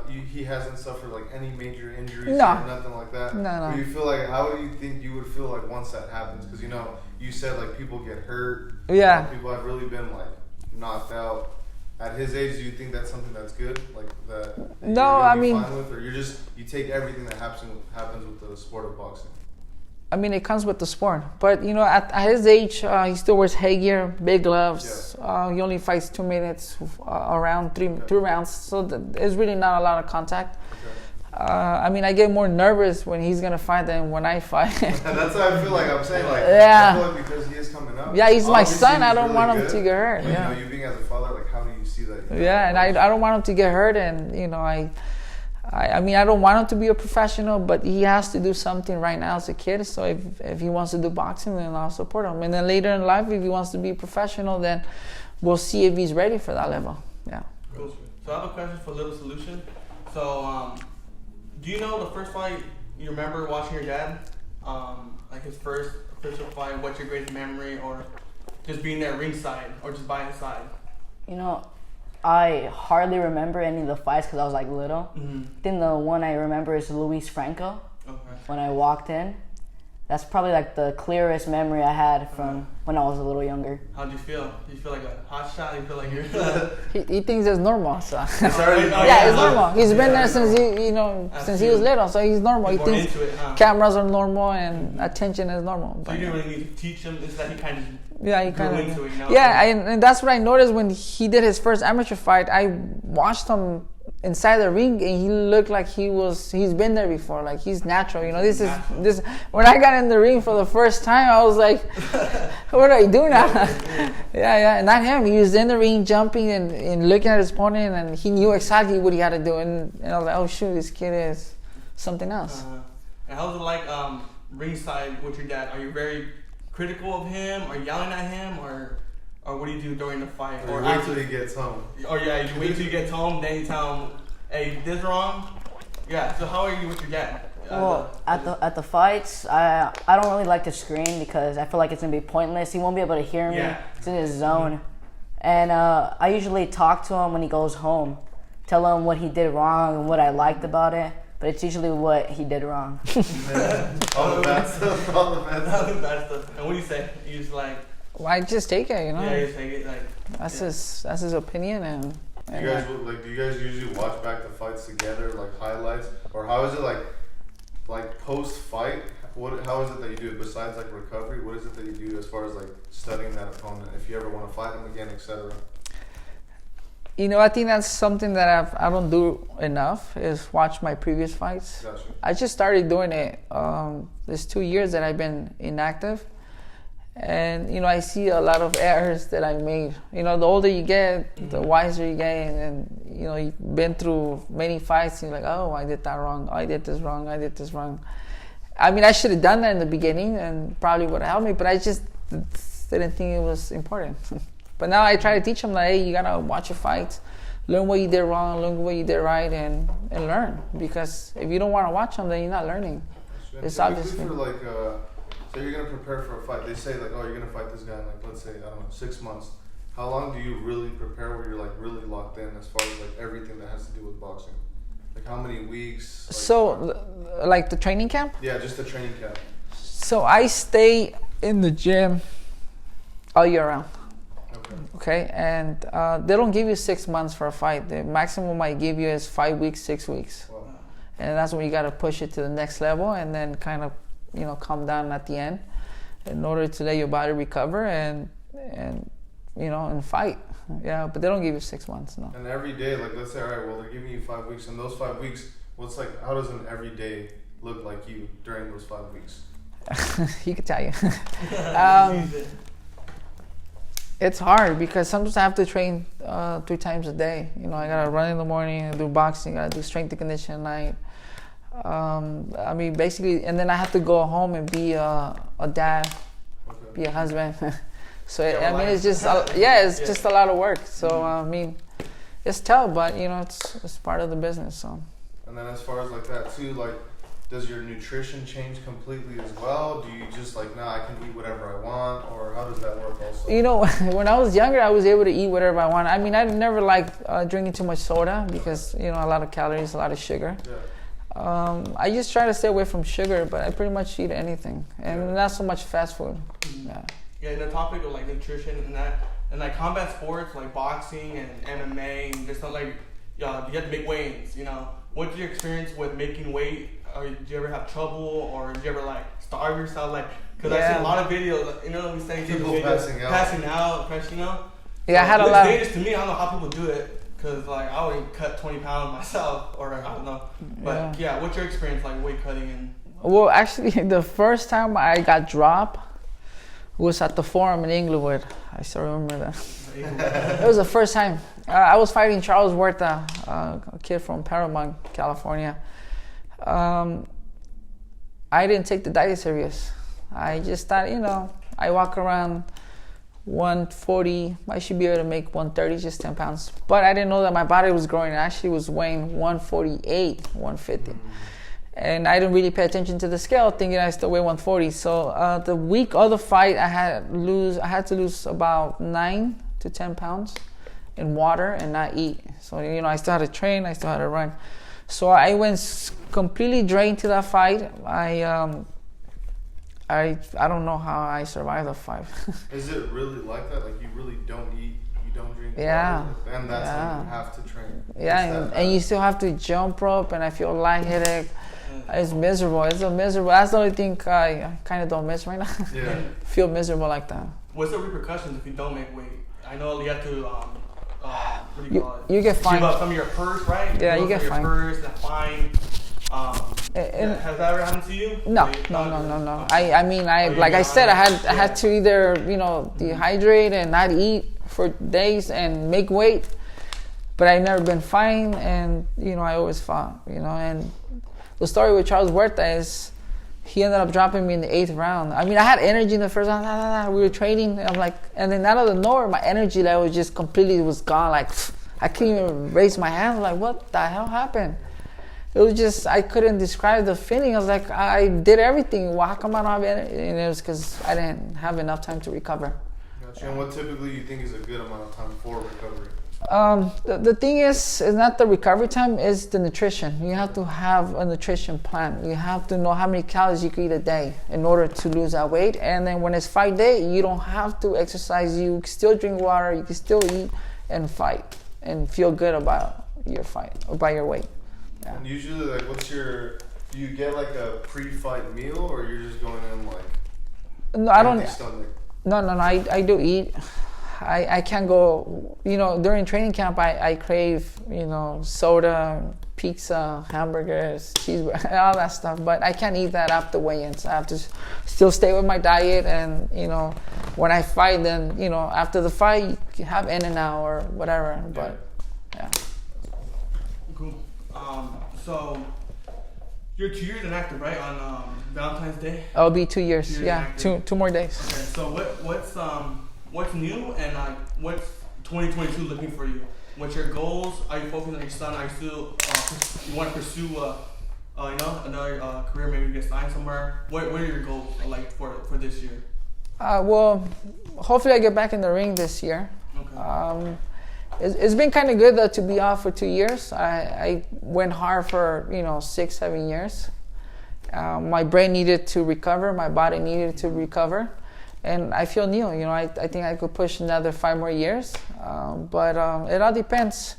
Speaker 4: he hasn't suffered like any major injuries
Speaker 6: No.
Speaker 4: or nothing like that?
Speaker 6: No.
Speaker 4: Do you feel like, how do you think you would feel like once that happens? Because, you know, you said like people get hurt.
Speaker 6: Yeah.
Speaker 4: People have really been like knocked out. At his age, do you think that's something that's good? Like that
Speaker 6: No,
Speaker 4: you're
Speaker 6: I
Speaker 4: be
Speaker 6: mean,
Speaker 4: fine with, or you take everything that happens with the sport of boxing?
Speaker 6: I mean, it comes with the sport. But, you know, at his age, he still wears headgear, big gloves.
Speaker 4: Yeah.
Speaker 6: He only fights 2 minutes, around 3 rounds. So there's really not a lot of contact.
Speaker 4: Okay.
Speaker 6: I mean, I get more nervous when he's going to fight than when I fight.
Speaker 4: And that's how I feel like I'm saying. Like,
Speaker 6: Yeah.
Speaker 4: I feel like because he is coming up.
Speaker 6: Yeah, he's my
Speaker 4: obviously
Speaker 6: son. I
Speaker 4: he's
Speaker 6: don't
Speaker 4: really
Speaker 6: want him
Speaker 4: good,
Speaker 6: to get hurt.
Speaker 4: But,
Speaker 6: Yeah.
Speaker 4: you know, you being as a father, like, how do you see that? You know?
Speaker 6: Yeah, and I don't want him to get hurt. And, you know, I mean, I don't want him to be a professional, but he has to do something right now as a kid. So if he wants to do boxing, then I'll support him. And then later in life, if he wants to be a professional, then we'll see if he's ready for that level. Yeah.
Speaker 5: Cool. So I have a question for Little Solution. So, do you know the first fight you remember watching your dad? Like his first official fight, what's your greatest memory, or just being there ringside, or just by his side?
Speaker 8: You know, I hardly remember any of the fights because I was like little. I think the one I remember is Luis Franco.
Speaker 5: Okay.
Speaker 8: When I walked in, That's probably like the clearest memory I had from when I was a little younger.
Speaker 5: How'd you feel? Do you feel like a hot shot? You feel like you're...
Speaker 6: He thinks it's normal, so.
Speaker 5: Yeah,
Speaker 6: it's normal. He's been there since since he was little, so he's normal. He thinks cameras are normal and attention is normal.
Speaker 5: So you didn't really need to teach him. It's that he kind of...
Speaker 6: Yeah, he kind
Speaker 5: into it,
Speaker 6: of. Yeah, and that's what I noticed when he did his first amateur fight. I watched him inside the ring, and he looked like he's been there before. Like he's natural. This. When I got in the ring for the first time, I was like, "What do I do now?" yeah. And not him. He was in the ring, jumping and looking at his opponent, and he knew exactly what he had to do. And I was like, "Oh shoot, this kid is something else."
Speaker 5: And how's it like ringside with your dad? Are you very critical of him, or yelling at him, or what do you do during the fight?
Speaker 4: Or wait till he gets home.
Speaker 5: Oh yeah, you wait till he gets home, then you tell him, "Hey, you did this wrong." Yeah. So how are you with your dad?
Speaker 8: Well, at the fights, I don't really like to scream because I feel like it's gonna be pointless. He won't be able to hear me.
Speaker 5: Yeah.
Speaker 8: It's in his zone, and I usually talk to him when he goes home, tell him what he did wrong and what I liked about it. But it's usually what he did wrong.
Speaker 4: All the bad stuff. All the bad stuff.
Speaker 5: All the bad stuff. And what do you say? You just like...
Speaker 6: Well, I just take it,
Speaker 5: Yeah, you take it like...
Speaker 6: That's his opinion, and
Speaker 4: Do you guys usually watch back the fights together, like highlights, or how is it like post fight? How is it that you do it besides like recovery? What is it that you do as far as like studying that opponent if you ever want to fight him again, etc.?
Speaker 6: I think that's something that I don't do enough is watch my previous fights.
Speaker 4: Gotcha.
Speaker 6: I just started doing it. There's 2 years that I've been inactive, and I see a lot of errors that I made. The older you get, the wiser you get, and you've been through many fights. And you're like, oh, I did that wrong. I did this wrong. I did this wrong. I mean, I should have done that in the beginning, and probably would have helped me. But I just didn't think it was important. But now I try to teach them, like, hey, you gotta watch your fights, learn what you did wrong, learn what you did right, and learn. Because if you don't want to watch them, then you're not learning. It's obviously.
Speaker 4: For like, so you're gonna prepare for a fight. They say like, oh, you're gonna fight this guy in like, let's say, I don't know, 6 months. How long do you really prepare where you're like really locked in as far as like everything that has to do with boxing? Like how many weeks?
Speaker 6: Like the training camp?
Speaker 4: Yeah, just the training camp.
Speaker 6: So I stay in the gym all year round. Okay, and they don't give you 6 months for a fight. The maximum I give you is 5 weeks, 6 weeks.
Speaker 4: Wow.
Speaker 6: And that's when you got to push it to the next level and then kind of, calm down at the end in order to let your body recover and fight. Yeah, but they don't give you 6 months, no.
Speaker 4: And every day, like let's say, all right, well, they're giving you 5 weeks. And those 5 weeks, how does an everyday look like you during those 5 weeks?
Speaker 6: He could tell you. It's hard because sometimes I have to train 3 times a day. I gotta run in the morning, I do boxing, I gotta do strength and conditioning at night. I mean, basically, and then I have to go home and be a dad, be a husband. So it's just just a lot of work. So I mean, it's tough, but it's part of the business. So.
Speaker 4: And then as far as like that too, like, does your nutrition change completely as well? Do you just like, I can eat whatever I want, or how does that work also?
Speaker 6: When I was younger, I was able to eat whatever I want. I mean, I never liked drinking too much soda because, a lot of calories, a lot of sugar.
Speaker 4: Yeah.
Speaker 6: I just try to stay away from sugar, but I pretty much eat anything. And not so much fast food. Yeah.
Speaker 5: Yeah, the topic of like nutrition and like combat sports like boxing and MMA and just like, you have to make weigh-ins, What's your experience with making weight? Or did you ever have trouble, or did you ever like starve yourself? Like, because I see a lot of videos, we say
Speaker 4: people passing out,
Speaker 6: Yeah, I had a lot.
Speaker 5: It's dangerous to me. I don't know how people do it, because like I would cut 20 pounds myself, or I don't know. But yeah, what's your experience like weight cutting and?
Speaker 6: Well, actually, the first time I got dropped was at the Forum in Inglewood. I still remember that. It was the first time. I was fighting Charles Huerta, a kid from Paramount, California. I didn't take the diet serious. I just thought, I walk around 140. I should be able to make 130, just 10 pounds. But I didn't know that my body was growing. I actually was weighing 148, 150. And I didn't really pay attention to the scale, thinking I still weigh 140. So the week of the fight, I had to lose about 9 to 10 pounds in water and not eat. So, I still had to train, I still had to run. So I went completely drained to that fight. I don't know how I survived the 5.
Speaker 4: Is it really like that? Like you really don't eat, you don't drink
Speaker 6: Yeah.
Speaker 4: water, and that's how you have to train.
Speaker 6: Yeah, and you still have to jump rope, and I feel lightheaded. It's miserable. It's a miserable. That's the only thing I kind of don't miss right now.
Speaker 4: Yeah.
Speaker 6: Feel miserable like that.
Speaker 5: What's the repercussions if you don't make weight? I know you have to, what do you call it?
Speaker 6: You get fined.
Speaker 5: Give up some of your purse, right?
Speaker 6: Yeah, you
Speaker 5: Give up
Speaker 6: get
Speaker 5: some of
Speaker 6: fined.
Speaker 5: your purse, the fine. Has that ever happened to you?
Speaker 6: No. I mean, like I said, I had to either dehydrate and not eat for days and make weight, but I never been fined, and I always fought. And the story with Charles Huerta is he ended up dropping me in the 8th round. I mean, I had energy in the first round. We were trading, and I'm like, and then out of the nowhere, my energy level just completely was gone. Like I couldn't even raise my hands. Like, what the hell happened? It was just, I couldn't describe the feeling. I was like, I did everything. Well, how come I don't have energy? And it was because I didn't have enough time to recover.
Speaker 4: Gotcha. And what typically you think is a good amount of time for recovery?
Speaker 6: The thing is not the recovery time, is the nutrition. You have to have a nutrition plan. You have to know how many calories you can eat a day in order to lose that weight. And then when it's fight day, you don't have to exercise. You can still drink water. You can still eat and fight and feel good about your fight or about your weight. Yeah.
Speaker 4: And usually, like, do you get like a pre-fight meal, or you're just going in like
Speaker 6: No, I don't.
Speaker 4: stomach?
Speaker 6: No. I do eat. I can't go. During training camp, I crave soda, pizza, hamburgers, cheeseburger, all that stuff. But I can't eat that after weigh-ins. I have to still stay with my diet, and when I fight, then after the fight, you have In-N-Out or whatever. But yeah.
Speaker 5: Cool. So you're 2 years inactive, right? On Valentine's Day.
Speaker 6: I'll be 2 years.
Speaker 5: 2 years
Speaker 6: Yeah,
Speaker 5: inactive.
Speaker 6: two more days.
Speaker 5: Okay. So what's new, and what's 2022 looking for you? What's your goals? Are you focusing on your son? Are you still you want to pursue another career? Maybe get signed somewhere. What are your goals like for this year?
Speaker 6: Well, hopefully I get back in the ring this year.
Speaker 5: Okay.
Speaker 6: It's been kind of good though to be off for 2 years. I went hard for 6-7 years. My brain needed to recover. My body needed to recover, and I feel new. I think I could push another 5 more years. But it all depends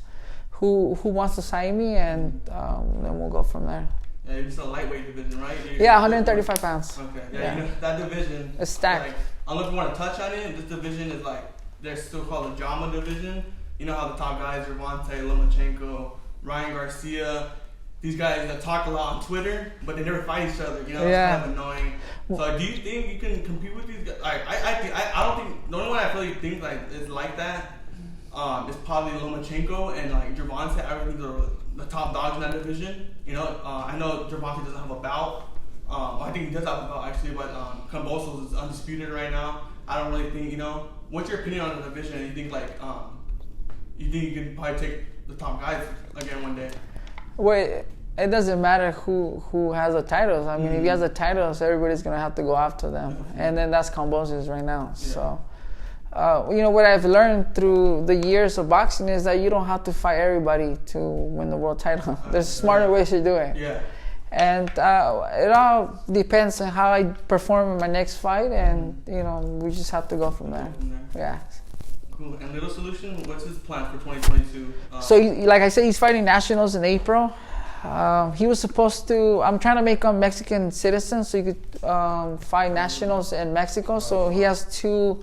Speaker 6: who wants to sign me, and then we'll go from there.
Speaker 5: Yeah, it's a lightweight division, right?
Speaker 6: Yeah, 135 pounds.
Speaker 5: Okay. Yeah. That division.
Speaker 6: It's stacked.
Speaker 5: Like, I don't know if you want to touch on it. This division is like, they're still called the drama division. You know how the top guys, Gervonta, Lomachenko, Ryan Garcia, these guys that talk a lot on Twitter, but they never fight each other. It's kind of annoying. So do you think you can compete with these guys? Like, I don't think, the only one I really think like is like that is probably Lomachenko and like Gervonta. I really think they're the top dogs in that division. I know Gervonta doesn't have a bout. I think he does have a bout actually, but Kambosos is undisputed right now. I don't really think, what's your opinion on the division? You think like, you think you can probably take the top guys again one day?
Speaker 6: Well, it doesn't matter who has the titles. I mean, if he has the titles, everybody's gonna have to go after them, and then that's Kambosos right now. Yeah. So, what I've learned through the years of boxing is that you don't have to fight everybody to win the world title. There's smarter ways to do it.
Speaker 5: Yeah.
Speaker 6: And it all depends on how I perform in my next fight, and we just have to go from there. Yeah.
Speaker 5: Cool. And Little Solution, what's his plan for 2022?
Speaker 6: So, like I said, he's fighting nationals in April. He was supposed to. I'm trying to make him Mexican citizen, so he could fight nationals in Mexico. So he has two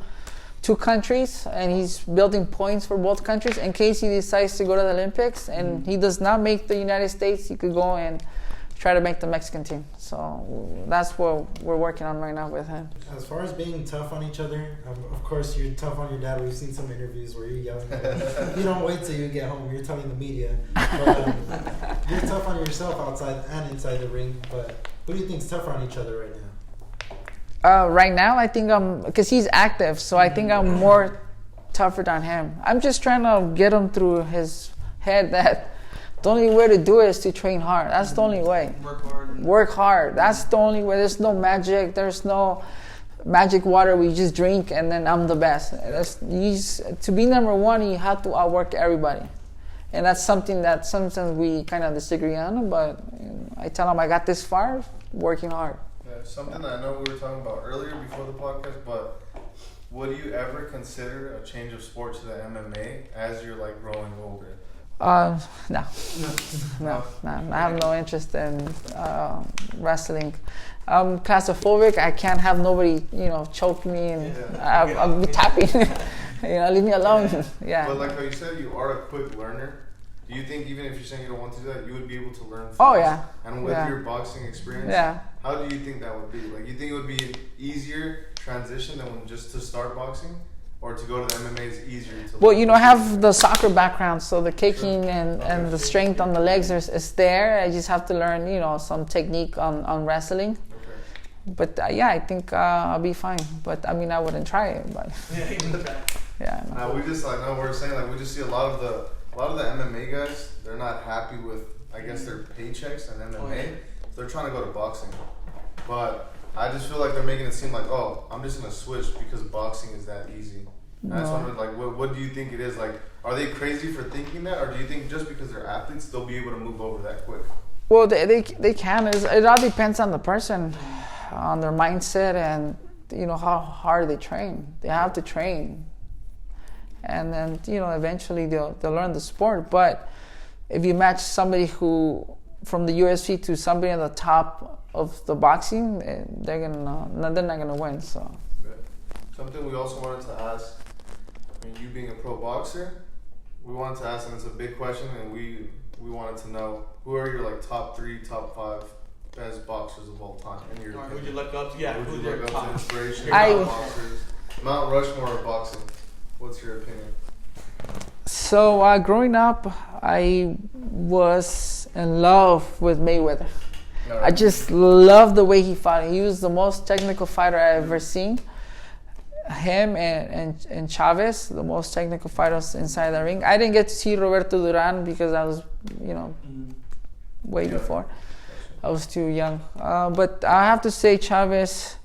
Speaker 6: countries, and he's building points for both countries in case he decides to go to the Olympics. And he does not make the United States, he could go and try to make the Mexican team. So that's what we're working on right now with him.
Speaker 7: As far as being tough on each other, of course you're tough on your dad. We've seen some interviews where you're yelling at him. You don't wait till you get home. You're telling the media. But, you're tough on yourself outside and inside the ring. But who do you think's tougher on each other right now?
Speaker 6: Right now, I think because he's active, so I think I'm more tougher than him. I'm just trying to get him through his head that the only way to do it is to train hard. That's the only way. Work hard. That's the only way. There's no magic. There's no magic water we just drink and then I'm the best. To be number one, you have to outwork everybody. And that's something that sometimes we kind of disagree on, but I tell him I got this far working hard.
Speaker 4: Yeah, something that I know we were talking about earlier before the podcast, but would you ever consider a change of sport to the MMA as you're like growing older?
Speaker 6: No. I have no interest in wrestling. I'm claustrophobic. I can't have nobody, choke me, and I'll be tapping. Leave me alone. Yeah.
Speaker 4: But like how you said, you are a quick learner. Do you think even if you're saying you don't want to do that, you would be able to learn fast?
Speaker 6: Oh yeah.
Speaker 4: And with your boxing experience, how do you think that would be? Like, you think it would be an easier transition than just to start boxing? Or to go to the MMA is easier to
Speaker 6: Well, I have the soccer background, so the kicking and the strength on the legs is there. I just have to learn, some technique on wrestling.
Speaker 4: Okay.
Speaker 6: But I think I'll be fine. But I mean, I wouldn't try it. But
Speaker 4: Now we just we're saying we just see a lot of the MMA guys. They're not happy with I guess their paychecks and MMA. So they're trying to go to boxing, but I just feel like they're making it seem like, oh, I'm just gonna switch because boxing is that easy. And I just wondered, what do you think it is? Like, are they crazy for thinking that, or do you think just because they're athletes, they'll be able to move over that quick?
Speaker 6: Well, they can. It all depends on the person, on their mindset, and how hard they train. They have to train, and then eventually they'll learn the sport. But if you match somebody who from the UFC to somebody at the top of the boxing, they're not gonna win. So.
Speaker 4: Something we also wanted to ask. You being a pro boxer, we wanted to ask, and it's a big question, and we wanted to know, who are your top 3, top 5 best boxers of all time in your opinion?
Speaker 5: Who you look up to? Yeah,
Speaker 4: who you look up to inspiration?
Speaker 6: Boxers,
Speaker 4: Mount Rushmore of boxing. What's your opinion?
Speaker 6: So growing up, I was in love with Mayweather. Right. I just loved the way he fought. He was the most technical fighter I've ever seen. Him and Chavez, the most technical fighters inside the ring. I didn't get to see Roberto Duran because I was, way before. I was too young. But I have to say Chavez,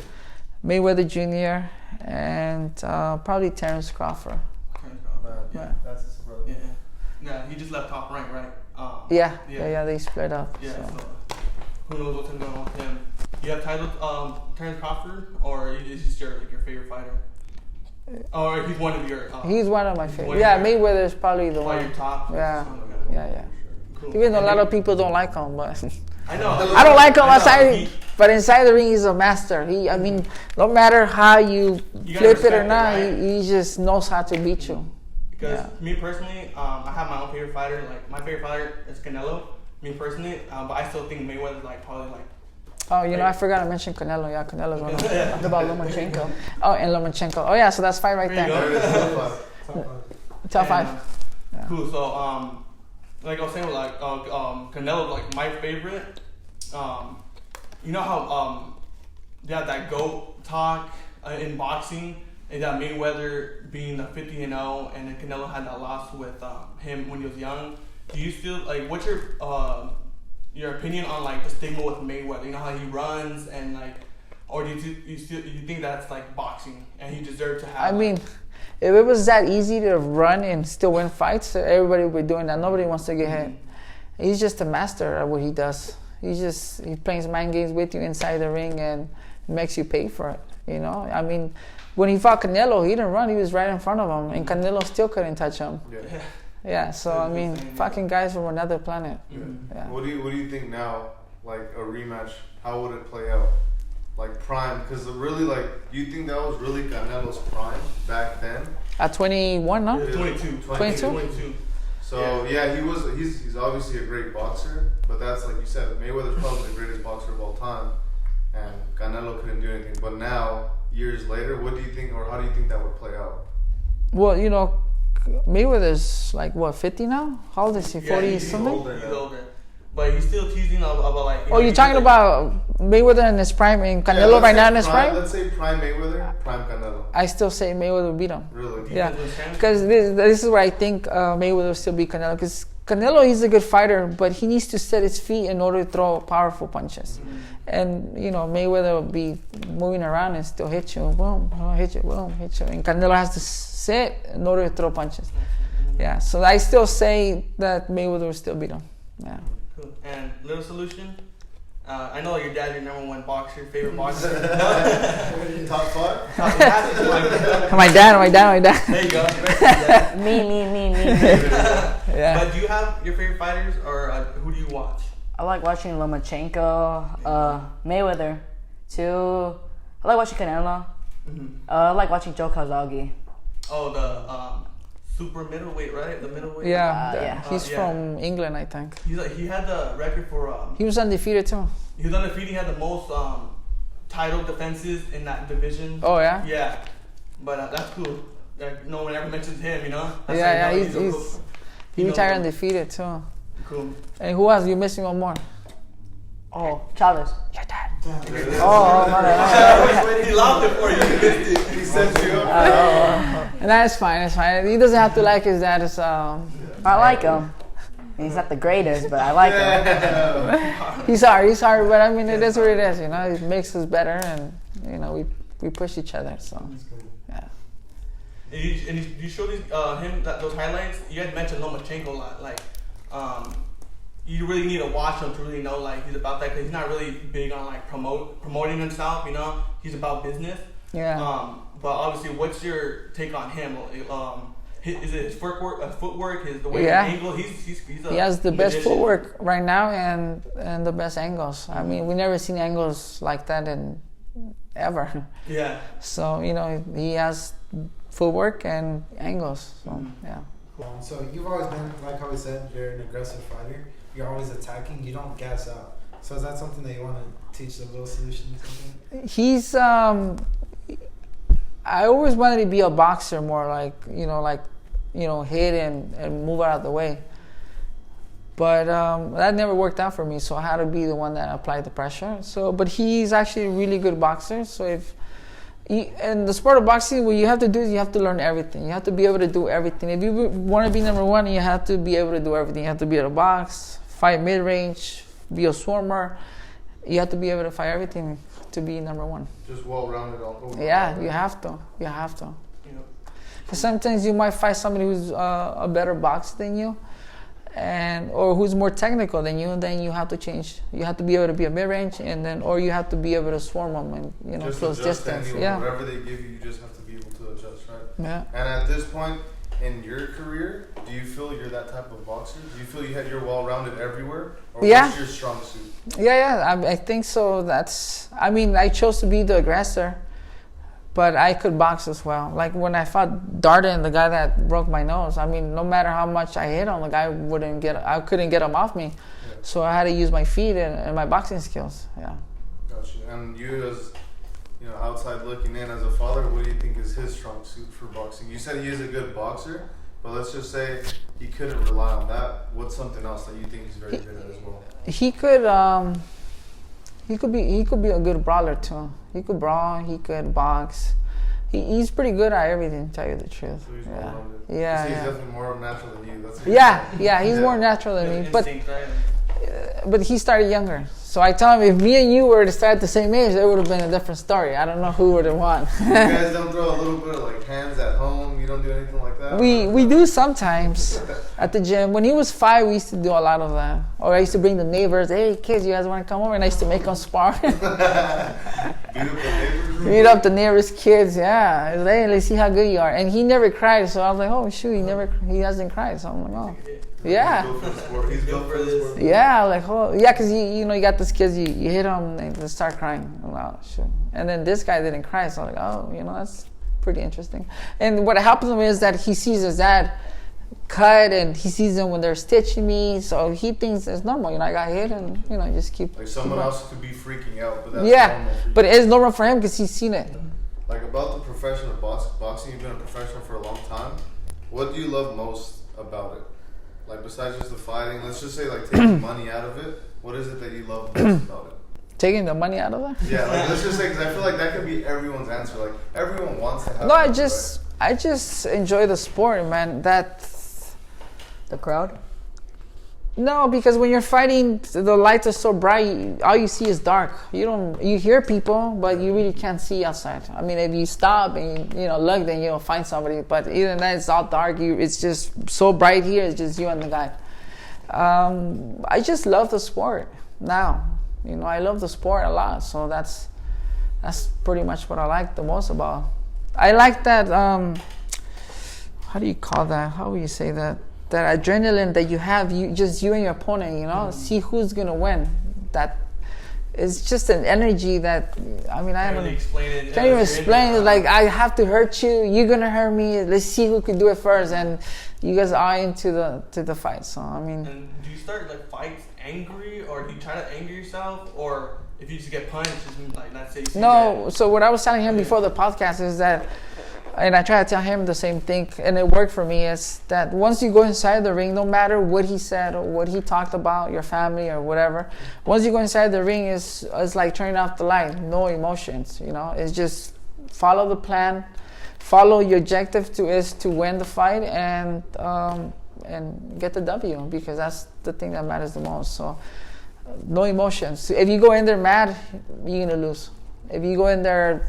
Speaker 6: Mayweather Jr., and probably Terence Crawford.
Speaker 4: That's his brother.
Speaker 5: Yeah, he just left Top Rank, right?
Speaker 6: Yeah, they split up.
Speaker 5: Yeah,
Speaker 6: so.
Speaker 5: Who knows what's going on with him? You have titled Terence Crawford, or is he your favorite fighter? Or he's one of your...
Speaker 6: he's one of my favorites. Yeah, Mayweather is probably the one.
Speaker 5: Your top?
Speaker 6: Yeah.
Speaker 5: Cool.
Speaker 6: Even though a lot of people don't like him, but...
Speaker 5: I know.
Speaker 6: I don't like him outside, but inside the ring he's a master. No matter how you flip it or not, right? he just knows how to beat you.
Speaker 5: Because me personally, I have my own favorite fighter. Like, my favorite fighter is Canelo. Me personally, but I still think Mayweather's probably
Speaker 6: Oh, I forgot to mention Canelo. Yeah, Canelo's one of them. What about Lomachenko? Oh, and Lomachenko. Oh, yeah, so that's 5 right there. Top 5.
Speaker 5: Cool. So, like I was saying, Canelo, my favorite. You know how they have that GOAT talk in boxing, and that Mayweather being the 50-0, and then Canelo had that loss with him when he was young. Do you still what's your opinion on the stigma with Mayweather? You know how he runs and or do you think that's boxing and he deserved to have?
Speaker 6: I mean, if it was that easy to run and still win fights, everybody would be doing that. Nobody wants to get hit. He's just a master at what he does. He plays mind games with you inside the ring and makes you pay for it. I mean, when he fought Canelo, he didn't run. He was right in front of him, and Canelo still couldn't touch him. Yeah, so I mean, fucking guys from another planet. Yeah.
Speaker 4: What do you think now? A rematch, how would it play out? Prime, because really, do you think that was really Canelo's prime back then?
Speaker 6: At 21, no?
Speaker 5: 22.
Speaker 4: So he's obviously a great boxer, but that's like you said, Mayweather's probably the greatest boxer of all time, and Canelo couldn't do anything. But now, years later, what do you think, or how do you think that would play out?
Speaker 6: Well, Mayweather's 50 now? How old is he? 40 something?
Speaker 5: He's older. But he's still teasing about
Speaker 6: Oh, you're talking about Mayweather in his prime and Canelo right now in his prime?
Speaker 4: Let's say prime Mayweather, prime Canelo.
Speaker 6: I still say Mayweather beat him.
Speaker 4: Really?
Speaker 6: Yeah. Because this is where I think Mayweather will still beat Canelo. Because Canelo, he's a good fighter, but he needs to set his feet in order to throw powerful punches. Mm-hmm. And, Mayweather will be moving around and still hit you. Boom, hit you, boom, hit you. And Canelo has to sit in order to throw punches. Mm-hmm. Yeah, so I still say that Mayweather will still beat him. Yeah.
Speaker 5: Cool. And Little Solution, I know your dad's your number one boxer, favorite boxer.
Speaker 4: Top 5?
Speaker 6: My dad.
Speaker 5: There you go. Yeah.
Speaker 8: Me.
Speaker 6: Yeah.
Speaker 5: But do you have your favorite fighters, or who do you watch?
Speaker 8: I like watching Lomachenko, Mayweather, too. I like watching Canelo. I like watching Joe Kazagi.
Speaker 5: Oh, the super middleweight, right? The middleweight.
Speaker 8: Yeah.
Speaker 6: He's from England, I think.
Speaker 5: He had the record for.
Speaker 6: He was undefeated too.
Speaker 5: He was undefeated. He had the most title defenses in that division.
Speaker 6: Oh yeah.
Speaker 5: Yeah, but that's cool. Like, no one ever mentions him, you know. That's
Speaker 6: Yeah,
Speaker 5: like,
Speaker 6: he retired undefeated too.
Speaker 5: Cool.
Speaker 6: And who else? You missing one more?
Speaker 8: Oh, Chavez.
Speaker 6: Your dad.
Speaker 8: Oh, my bad.
Speaker 5: He loved it for you. He missed it.
Speaker 4: He set you up.
Speaker 6: And that's fine. That's fine. He doesn't have to like his dad. It's,
Speaker 8: I like him. He's not the greatest, but I like him.
Speaker 6: he's hard, but I mean, it is what it is. You know, it makes us better, and you know, we push each other. So, yeah.
Speaker 5: And you showed him those highlights. You had mentioned Lomachenko a lot. Like, you really need to watch him to really know like he's about that, because he's not really big on like promoting himself. You know, he's about business.
Speaker 6: Yeah.
Speaker 5: But obviously, what's your take on him? Is it his footwork, the way he angle? He
Speaker 6: has the best footwork right now and the best angles. I mean, we never seen angles like that in ever.
Speaker 5: Yeah.
Speaker 6: So you know, he has footwork and angles. So yeah.
Speaker 7: So you've always been, like how we said, you're an aggressive fighter. You're always attacking. You don't gas out. So is that something that you want to teach the little solution?
Speaker 6: He's I always wanted to be a boxer more, like hit and move out of the way. But that never worked out for me, so I had to be the one that applied the pressure. So, but he's actually a really good boxer. So in the sport of boxing, what you have to do is you have to learn everything. You have to be able to do everything. If you want to be number one, you have to be able to do everything. You have to be able to box, fight mid-range, be a swarmer. You have to be able to fight everything to be number one.
Speaker 4: Just well-rounded all over.
Speaker 6: Yeah, you have to. Because sometimes you might fight somebody who's a better boxer than you, or who's more technical than you. Then you have to change. You have to be able to be a mid-range, or you have to be able to swarm them and
Speaker 4: just
Speaker 6: close distance.
Speaker 4: Whatever they give you just have to be able to adjust, right?
Speaker 6: Yeah.
Speaker 4: And at this point in your career, do you feel you're that type of boxer? Do you feel you're well-rounded everywhere, or what's your strong suit?
Speaker 6: Yeah. I think so. I chose to be the aggressor, but I could box as well. Like when I fought Darden, the guy that broke my nose, I mean, no matter how much I hit him, the guy I couldn't get him off me. Yeah. So I had to use my feet and my boxing skills. Yeah.
Speaker 4: Gotcha. And you, as outside looking in, as a father, what do you think is his strong suit for boxing? You said he is a good boxer, but let's just say he couldn't rely on that. What's something else that you think he's very good at as well? He
Speaker 6: could be a good brawler too. He could brawl. He could box. He's pretty good at everything, to tell you the truth.
Speaker 4: So he's well-rounded.
Speaker 6: Yeah.
Speaker 4: He's definitely more natural than you.
Speaker 6: He's more natural than me. But he started younger. So I tell him, if me and you were to start at the same age, it would have been a different story. I don't know who would have won.
Speaker 4: You guys don't throw a little bit of like hands at home? You don't do anything like that?
Speaker 6: We do sometimes at the gym. When he was 5, we used to do a lot of that. Or I used to bring the neighbors. Hey kids, you guys want to come over? And I used to make them spar. Beat up the neighbors' kids. Yeah. Hey, let's see how good you are. And he never cried. So I was like, oh shoot, he hasn't cried. So I'm like, oh. Yeah.
Speaker 4: He's built for this sport.
Speaker 6: Yeah, like, oh, yeah, because you got these kids, you hit them, they start crying. Oh, shit. And then this guy didn't cry, so I'm like, oh, that's pretty interesting. And what happens to him is that he sees his dad cut, and he sees them when they're stitching me, so he thinks it's normal. I got hit, and just keep.
Speaker 4: Like someone else could be freaking out, but that's
Speaker 6: normal for you. But it's normal for him because he's seen it.
Speaker 4: Like about the profession of boxing, you've been a professional for a long time. What do you love most about it? Like besides just the fighting, let's just say like taking money out of it. What is it that you love most about it?
Speaker 6: Taking the money out of it?
Speaker 4: Yeah, like let's just say, because I feel like that could be everyone's answer. Like everyone wants to have.
Speaker 6: No, I just enjoy the sport, man.
Speaker 8: The crowd?
Speaker 6: No, because when you're fighting, the lights are so bright. All you see is dark. You hear people, but you really can't see outside. I mean, if you stop and look, then you'll find somebody. But even then, it's all dark. It's just so bright here. It's just you and the guy. I just love the sport now. I love the sport a lot. So that's pretty much what I like the most about. I like that. How do you call that? How would you say that? That adrenaline that you have, you and your opponent. See who's gonna win. That it's just an energy that I don't
Speaker 5: explain it.
Speaker 6: Can't even explain it. Like, I have to hurt you. You're gonna hurt me. Let's see who can do it first. And you guys are into the fight. So
Speaker 5: And do you start like fights angry, or do you try to anger yourself, or if you just get punched, just like let's say you see
Speaker 6: no.
Speaker 5: that?
Speaker 6: So what I was telling him before the podcast is that, and I try to tell him the same thing, and it worked for me, is that once you go inside the ring, no matter what he said or what he talked about, your family or whatever, once you go inside the ring, it's like turning off the light, no emotions, It's just follow the plan, follow your objective is to win the fight and get the W, because that's the thing that matters the most. So no emotions. If you go in there mad, you're going to lose. If you go in there,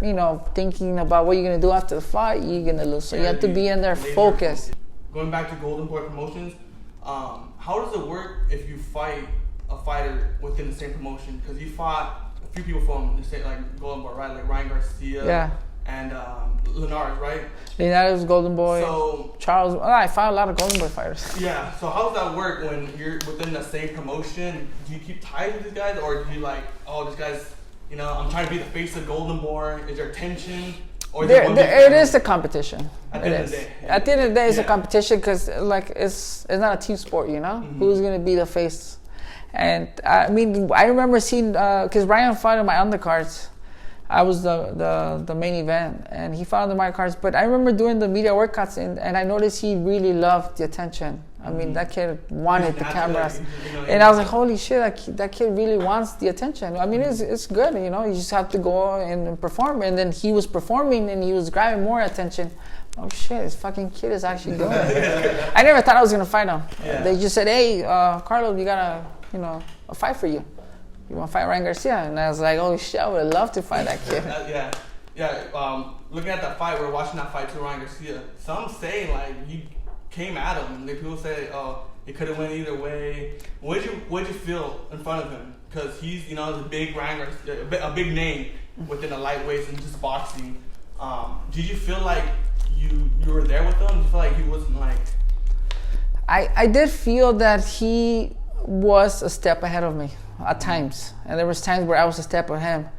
Speaker 6: thinking about what you're going to do after the fight, you're going to lose. So you have to be in there focused.
Speaker 5: Going back to Golden Boy Promotions, how does it work if you fight a fighter within the same promotion? Because you fought a few people from the same, like Golden Boy, right? Like Ryan Garcia and Linares, right?
Speaker 6: Linares, Golden Boy,
Speaker 5: so,
Speaker 6: Charles. I fought a lot of Golden Boy fighters.
Speaker 5: Yeah, so how does that work when you're within the same promotion? Do you keep ties with these guys, or do you like, oh, this guy's, I'm trying to be the face of Golden Boy? Is there tension? Or
Speaker 6: it is a competition.
Speaker 5: At the end of the day.
Speaker 6: At the end of the day, it's a competition, because it's not a team sport, Mm-hmm. Who's going to be the face? And I remember seeing, because Ryan fought in my undercards. I was the main event, and he fought on the my cards. But I remember doing the media workouts, and I noticed he really loved the attention. That kid wanted the cameras, and I was like, "Holy shit! That kid really wants the attention." It's good, You just have to go and perform. And then he was performing, and he was grabbing more attention. Oh shit! This fucking kid is actually doing it. I never thought I was gonna fight him. Yeah. They just said, "Hey, Carlos, we got a fight for you. You want to fight Ryan Garcia?" And I was like, "Oh shit! I would love to fight that kid."
Speaker 5: Looking at that fight, we're watching that fight to Ryan Garcia. Some say like you came at him. Like, people say, "Oh, it could have went either way." What'd you feel in front of him? Because he's a big Ryan Garcia, a big name within the lightweights and just boxing. Did you feel like you were there with him? Did you feel like he wasn't like?
Speaker 6: I did feel that he was a step ahead of me at times, and there was times where I was a step ahead.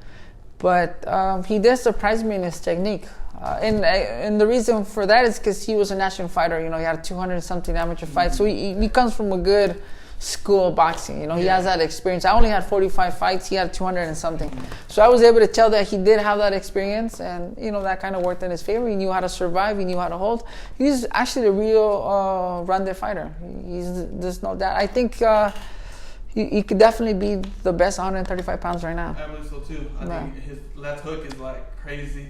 Speaker 6: But he did surprise me in his technique. And the reason for that is because he was a national fighter. He had 200-something amateur fights. So he comes from a good school of boxing. He has that experience. I only had 45 fights. He had 200 and something. So I was able to tell that he did have that experience, and that kind of worked in his favor. He knew how to survive. He knew how to hold. He's actually the real rounded fighter. There's no doubt. I think he could definitely be the best 135 pounds right now.
Speaker 5: I believe so too. I think his left hook is like crazy.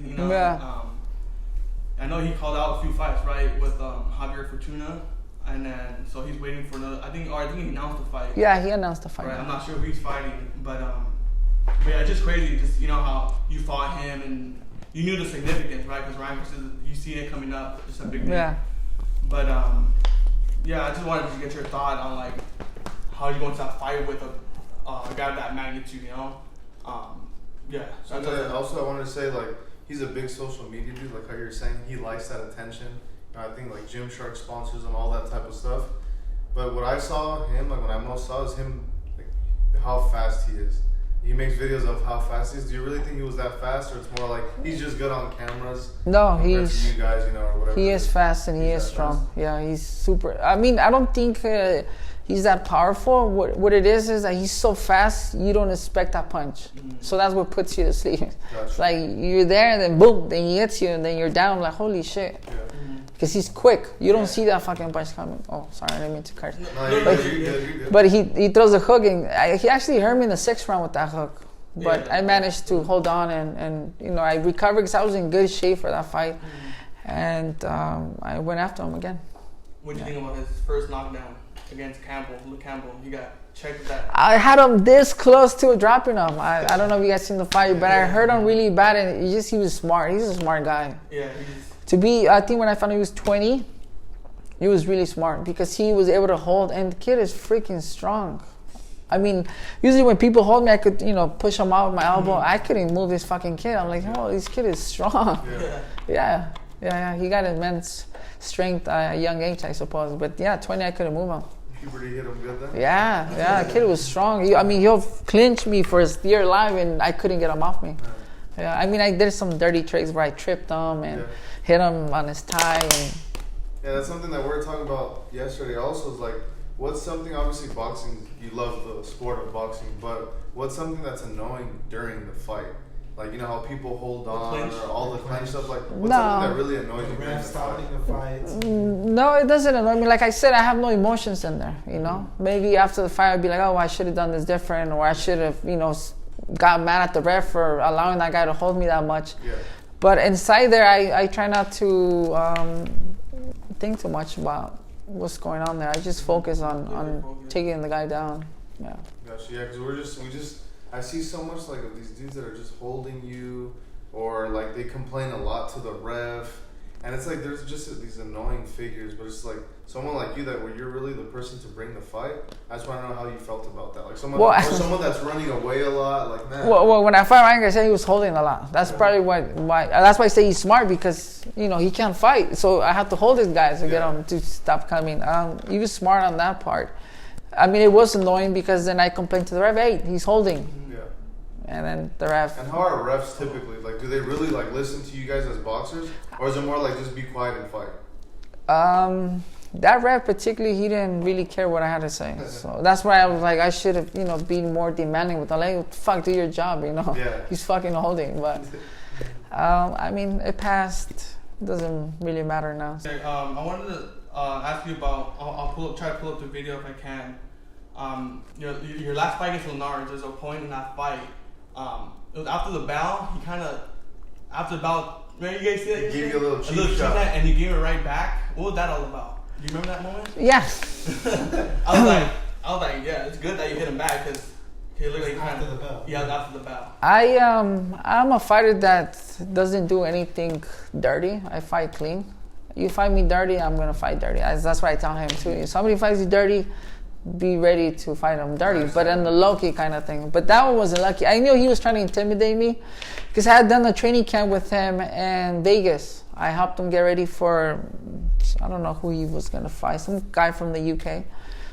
Speaker 5: I know he called out a few fights, right, with Javier Fortuna, and then so he's waiting for another. I think he announced the fight.
Speaker 6: Yeah, he announced the fight.
Speaker 5: Right, I'm not sure who he's fighting, but yeah, it's just crazy. Just how you fought him, and you knew the significance, right? Because Ryan versus, you see it coming up, just a big name.
Speaker 6: Yeah.
Speaker 5: But yeah, I just wanted to get your thought on like how you going to fight with a guy of that magnitude, Yeah.
Speaker 4: So also, I wanted to say, like, he's a big social media dude, like how you're saying. He likes that attention. I think, like, Gymshark sponsors him, all that type of stuff. But what I saw him, like, when I most saw is him, like, how fast he is. He makes videos of how fast he is. Do you really think he was that fast, or it's more like he's just good on cameras?
Speaker 6: No,
Speaker 4: he's you guys, or whatever.
Speaker 6: He is fast and he is strong. Fast. Yeah, he's super. I don't think he's that powerful. What it is that he's so fast, you don't expect that punch. So that's what puts you to sleep. Gotcha. Like, you're there and then boom, then he hits you and then you're down like, holy shit. Yeah. Because he's quick. You don't see that fucking punch coming. Oh, sorry, I didn't mean to cut. But he throws a hook, and he actually hurt me in the 6th round with that hook. But I managed to hold on, and I recovered because I was in good shape for that fight. And I went after him again.
Speaker 5: What do you think about his first knockdown against Luke Campbell? You got checked that.
Speaker 6: I had him this close to dropping him. I don't know if you guys seen the fight, but I hurt him really bad, and he was smart. He's a smart guy.
Speaker 5: Yeah,
Speaker 6: I think when I found he was 20, he was really smart because he was able to hold, and the kid is freaking strong. I mean, usually when people hold me, I could, push them out with my elbow. I couldn't move this fucking kid. I'm like, oh, this kid is strong. Yeah. He got immense strength at a young age, I suppose. But yeah, 20, I couldn't move him.
Speaker 4: Puberty hit him good then?
Speaker 6: Yeah, the kid was strong. He'll clinch me for his dear life, and I couldn't get him off me. Yeah, I mean, I did some dirty tricks where I tripped him and hit him on his tie. And
Speaker 4: yeah, that's something that we were talking about yesterday also, is like, what's something, obviously boxing, you love the sport of boxing, but what's something that's annoying during the fight? Like, how people hold on or all the clinch stuff, like, what's something that really annoys you during the
Speaker 7: stopping
Speaker 4: fight?
Speaker 7: the fights.
Speaker 6: No, it doesn't annoy me. Like I said, I have no emotions in there, Maybe after the fight, I'd be like, oh, I should have done this different, or I should have, got mad at the ref for allowing that guy to hold me that much.
Speaker 4: Yeah.
Speaker 6: But inside there, I try not to think too much about what's going on there. I just focus on taking the guy down. Yeah.
Speaker 4: Gotcha. Yeah, because we just I see so much like of these dudes that are just holding you, or like they complain a lot to the ref, and it's like there's just these annoying figures. But it's like someone like you where you're really the person to bring the fight. I just want to know how you felt about that. Like someone that's running away a lot, like man.
Speaker 6: Well, when I fight Ryan, I said he was holding a lot. That's probably why. That's why I say he's smart, because he can't fight, so I have to hold this guy to get him to stop coming. He was smart on that part. I mean, it was annoying because then I complained to the ref, hey, he's holding. Yeah. And then the ref.
Speaker 4: And how are refs typically? Like, do they really like listen to you guys as boxers, or is it more like just be quiet and fight?
Speaker 6: That ref particularly, he didn't really care what I had to say. So that's why I was like, I should have, been more demanding with him. Like, fuck, do your job,
Speaker 4: Yeah.
Speaker 6: He's fucking holding. But, I mean, it passed. It doesn't really matter now.
Speaker 5: I wanted to ask you about, I'll try to pull up the video if I can. Your last fight against Linares, there's a point in that fight. It was after the bell, after the bell, remember you guys see that?
Speaker 4: He gave you a little cheap shot.
Speaker 5: And you gave it right back. What was that all about? Do you remember that moment?
Speaker 6: Yeah.
Speaker 5: I was like, yeah, it's good that you hit him back, because he looked like
Speaker 7: after the bell.
Speaker 5: Yeah, after the bell.
Speaker 6: I'm a fighter that doesn't do anything dirty. I fight clean. You fight me dirty, I'm gonna fight dirty. That's what I tell him too. If somebody fights you dirty, be ready to fight him dirty, but in the low-key kind of thing. But that one wasn't lucky. I knew he was trying to intimidate me, because I had done a training camp with him in Vegas. I helped him get ready for, I don't know who he was going to fight, some guy from the UK.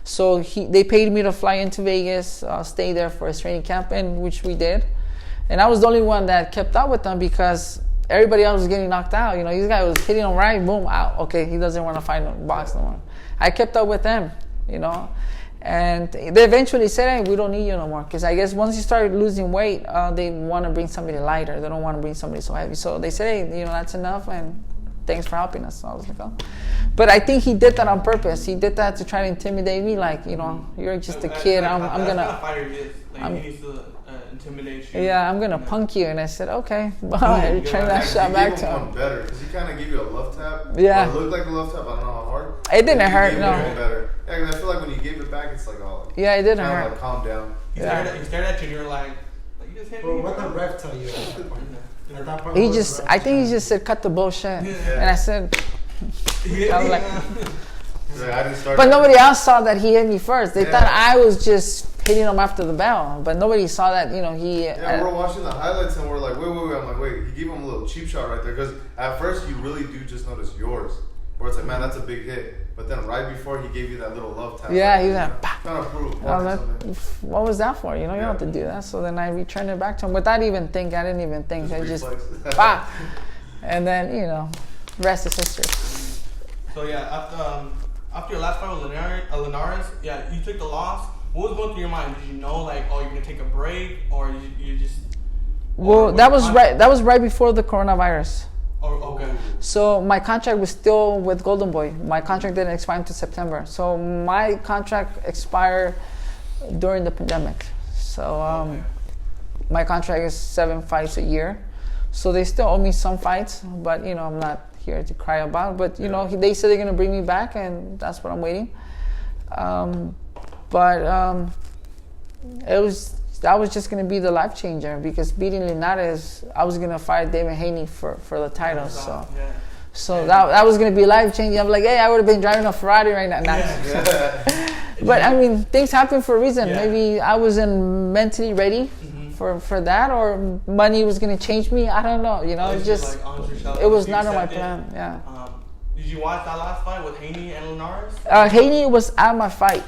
Speaker 6: So they paid me to fly into Vegas, stay there for his training camp, and which we did. And I was the only one that kept up with him, because everybody else was getting knocked out. This guy was hitting him right, boom, out. Okay, he doesn't want to fight no box no more. I kept up with him, And they eventually said, hey, we don't need you no more. Because I guess once you start losing weight, they want to bring somebody lighter. They don't want to bring somebody so heavy. So they said, hey, that's enough, and thanks for helping us. So I was like, oh. But I think he did that on purpose. He did that to try to intimidate me. Like, you're just a kid. I'm going to...
Speaker 5: He needs to intimidate you.
Speaker 6: Yeah, I'm going to punk you. And I said, okay. Bye. Return that shot back to him.
Speaker 4: One better, because he kind of gave you a love tap.
Speaker 6: Yeah.
Speaker 4: It looked like a love tap. I don't know how hard.
Speaker 6: It didn't hurt, no.
Speaker 4: Better. Yeah, because I feel like when you gave it back, it's like, oh.
Speaker 6: Yeah, it didn't hurt.
Speaker 4: Like, calm down.
Speaker 5: He stared at you and you were like you just hit me.
Speaker 7: Well, what did the ref tell you at that point?
Speaker 6: I think he just said, cut the bullshit. Yeah. And I said, I was like,
Speaker 4: I didn't start.
Speaker 6: But nobody else saw that he hit me first. They thought I was just hitting him after the bell, but nobody saw that. He.
Speaker 4: Yeah, we're watching the highlights and we're like, wait. I'm like, wait. He gave him a little cheap shot right there, because at first you really do just notice yours, where it's like, man, that's a big hit. But then right before he gave you that little love tap.
Speaker 6: Yeah, he was like, bah.
Speaker 4: Trying to prove.
Speaker 6: I was like, what was that for? You don't have to do that. So then I returned it back to him without even thinking. I didn't even think. I just, bah. And then rest is history.
Speaker 5: So yeah, after your last fight with Linares, yeah, you took the loss. What was going through your mind? Did you know, like, oh, you're gonna take a break, or you just?
Speaker 6: Well, that was right. That was right before the coronavirus.
Speaker 5: Oh, okay.
Speaker 6: So my contract was still with Golden Boy. My contract didn't expire until September. So my contract expired during the pandemic. So my contract is 7 fights a year. So they still owe me some fights, but I'm not here to cry about. But they said they're gonna bring me back, and that's what I'm waiting. That was just going to be the life changer, because beating Linares, I was going to fight David Haney for the title. So that was going to be life changing. I'm like, hey, I would have been driving a Ferrari right now. But I mean, things happen for a reason.
Speaker 5: Yeah.
Speaker 6: Maybe I wasn't mentally ready for that, or money was gonna change me. I don't know. You know,
Speaker 5: It's
Speaker 6: it just
Speaker 5: like, honest yourself,
Speaker 6: it was
Speaker 5: you
Speaker 6: not on my
Speaker 5: accept it.
Speaker 6: plan. Yeah.
Speaker 5: Did you watch that last fight with Haney and Linares?
Speaker 6: Haney was at my fight.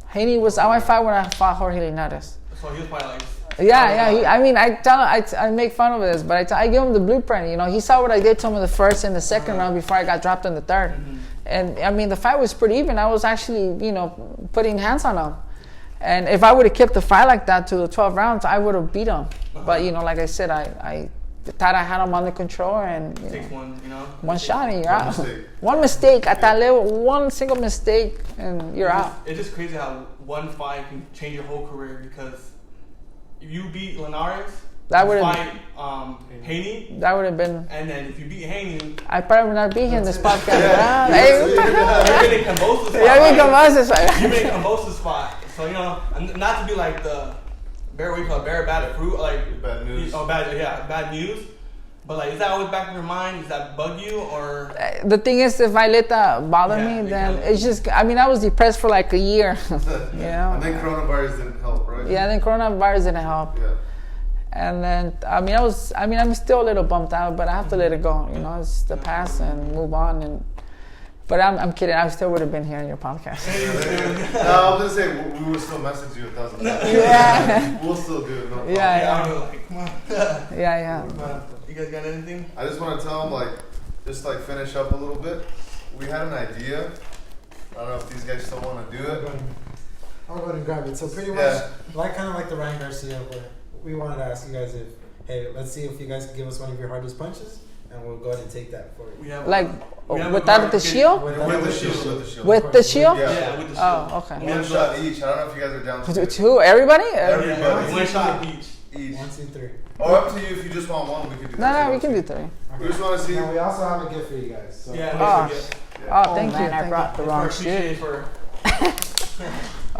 Speaker 6: Haney was at my fight when I fought Jorge Linares.
Speaker 5: So he was probably like.
Speaker 6: Yeah. I mean, I make fun of this, but I give him the blueprint. You know, he saw what I did to him in the first and the second round before I got dropped in the third. And I mean, the fight was pretty even. I was actually, you know, putting hands on him. And if I would have kept the fight like that to the 12 rounds, I would have beat him. But you know, like I said, I thought I had him under control, and you
Speaker 5: Takes
Speaker 6: know,
Speaker 5: one, you know.
Speaker 6: one shot and you're out.
Speaker 4: mistake.
Speaker 6: One mistake at that level, one single mistake, and you're out.
Speaker 5: It's just crazy how one fight can change your whole career, because if you beat Linares,
Speaker 6: That would
Speaker 5: fight
Speaker 6: have
Speaker 5: Haney,
Speaker 6: that would have been.
Speaker 5: and then if you beat Haney,
Speaker 6: I probably would not be here in this podcast.
Speaker 5: you're in Cambosa's spot.
Speaker 6: Yeah, we come on this
Speaker 5: You're in Cambosa's spot. So, you know, not to be like the bear bad fruit, like
Speaker 4: Bad news.
Speaker 5: Oh, bad news. But like, is that always back in your mind? Does that bug you, or?
Speaker 6: The thing is, if I let that bother
Speaker 5: Yeah,
Speaker 6: me, then
Speaker 5: because-
Speaker 6: it's just. I mean, I was depressed for like a year. You know.
Speaker 4: And then coronavirus didn't help, right?
Speaker 6: Yeah, then coronavirus didn't help.
Speaker 4: Yeah.
Speaker 6: And then, I'm still a little bummed out, but I have to let it go. You know, it's the past and move on. But I'm kidding. I still would have been here in your podcast.
Speaker 4: No, I was gonna say we would still message you 1,000 times.
Speaker 6: Yeah.
Speaker 4: We'll still do it. No problem.
Speaker 6: Yeah.
Speaker 5: I was like, come on.
Speaker 6: Yeah.
Speaker 5: You guys got anything?
Speaker 4: I just want to tell them, like, just like finish up a little bit. We had an idea. I don't know if these guys still want to do it.
Speaker 7: I'll go ahead and grab it. So pretty much,
Speaker 4: Yeah.
Speaker 7: kind of like the Ryan Garcia, where we wanted to ask you guys if, hey, let's see if you guys can give us one of your hardest punches, and we'll go ahead and take that for you.
Speaker 5: We have
Speaker 6: Like
Speaker 5: we have a
Speaker 6: without
Speaker 5: guard
Speaker 6: the
Speaker 5: kid.
Speaker 6: shield.
Speaker 4: With the shield.
Speaker 6: With the shield.
Speaker 4: Yeah.
Speaker 5: Yeah, with the shield.
Speaker 6: Oh, okay.
Speaker 4: One shot each. I don't know if you guys are down to it.
Speaker 6: Who? Everybody?
Speaker 4: Everybody.
Speaker 5: One shot each.
Speaker 4: Each.
Speaker 7: 1, 2, 3.
Speaker 4: Or up to you if you just want one. We could do that.
Speaker 6: No,
Speaker 4: too.
Speaker 6: we can do 3.
Speaker 4: We just want to see.
Speaker 7: Now we also have a gift for you guys. So.
Speaker 5: Yeah.
Speaker 6: Oh.
Speaker 5: that's a gift.
Speaker 6: Oh, thank
Speaker 8: man,
Speaker 6: you.
Speaker 8: I brought the wrong
Speaker 5: Appreciate
Speaker 8: shit.
Speaker 5: for.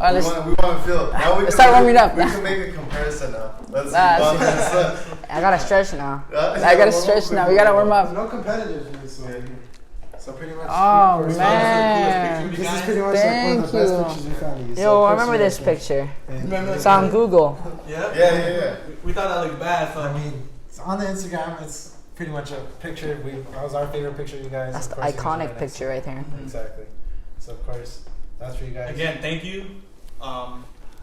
Speaker 6: Oh, let's,
Speaker 4: we want to feel. Now we
Speaker 6: Let's
Speaker 4: can
Speaker 6: start warming up.
Speaker 4: We can make a comparison now. Let's see.
Speaker 6: Ah,
Speaker 4: Bob and
Speaker 8: I gotta stretch now.
Speaker 6: I gotta stretch now. We gotta warm up.
Speaker 7: No competitiveness. So pretty much.
Speaker 6: Oh
Speaker 7: first-
Speaker 6: man.
Speaker 7: This is pretty much like one of the
Speaker 6: Thank
Speaker 7: best
Speaker 6: you.
Speaker 7: pictures we found of you. So
Speaker 8: Yo, I
Speaker 7: first
Speaker 8: remember
Speaker 7: of all,
Speaker 8: this picture.
Speaker 5: Remember
Speaker 8: It's on Google.
Speaker 5: Yeah.
Speaker 4: Yeah.
Speaker 5: We thought that looked bad, so
Speaker 7: I mean, it's on the Instagram. It's pretty much a picture. That was our favorite picture of you guys.
Speaker 8: That's
Speaker 7: Of
Speaker 8: the
Speaker 7: course, it was
Speaker 8: iconic
Speaker 7: right next
Speaker 8: picture
Speaker 7: to
Speaker 8: right there.
Speaker 7: it. Exactly. So of course, that's for you guys.
Speaker 5: again, thank you,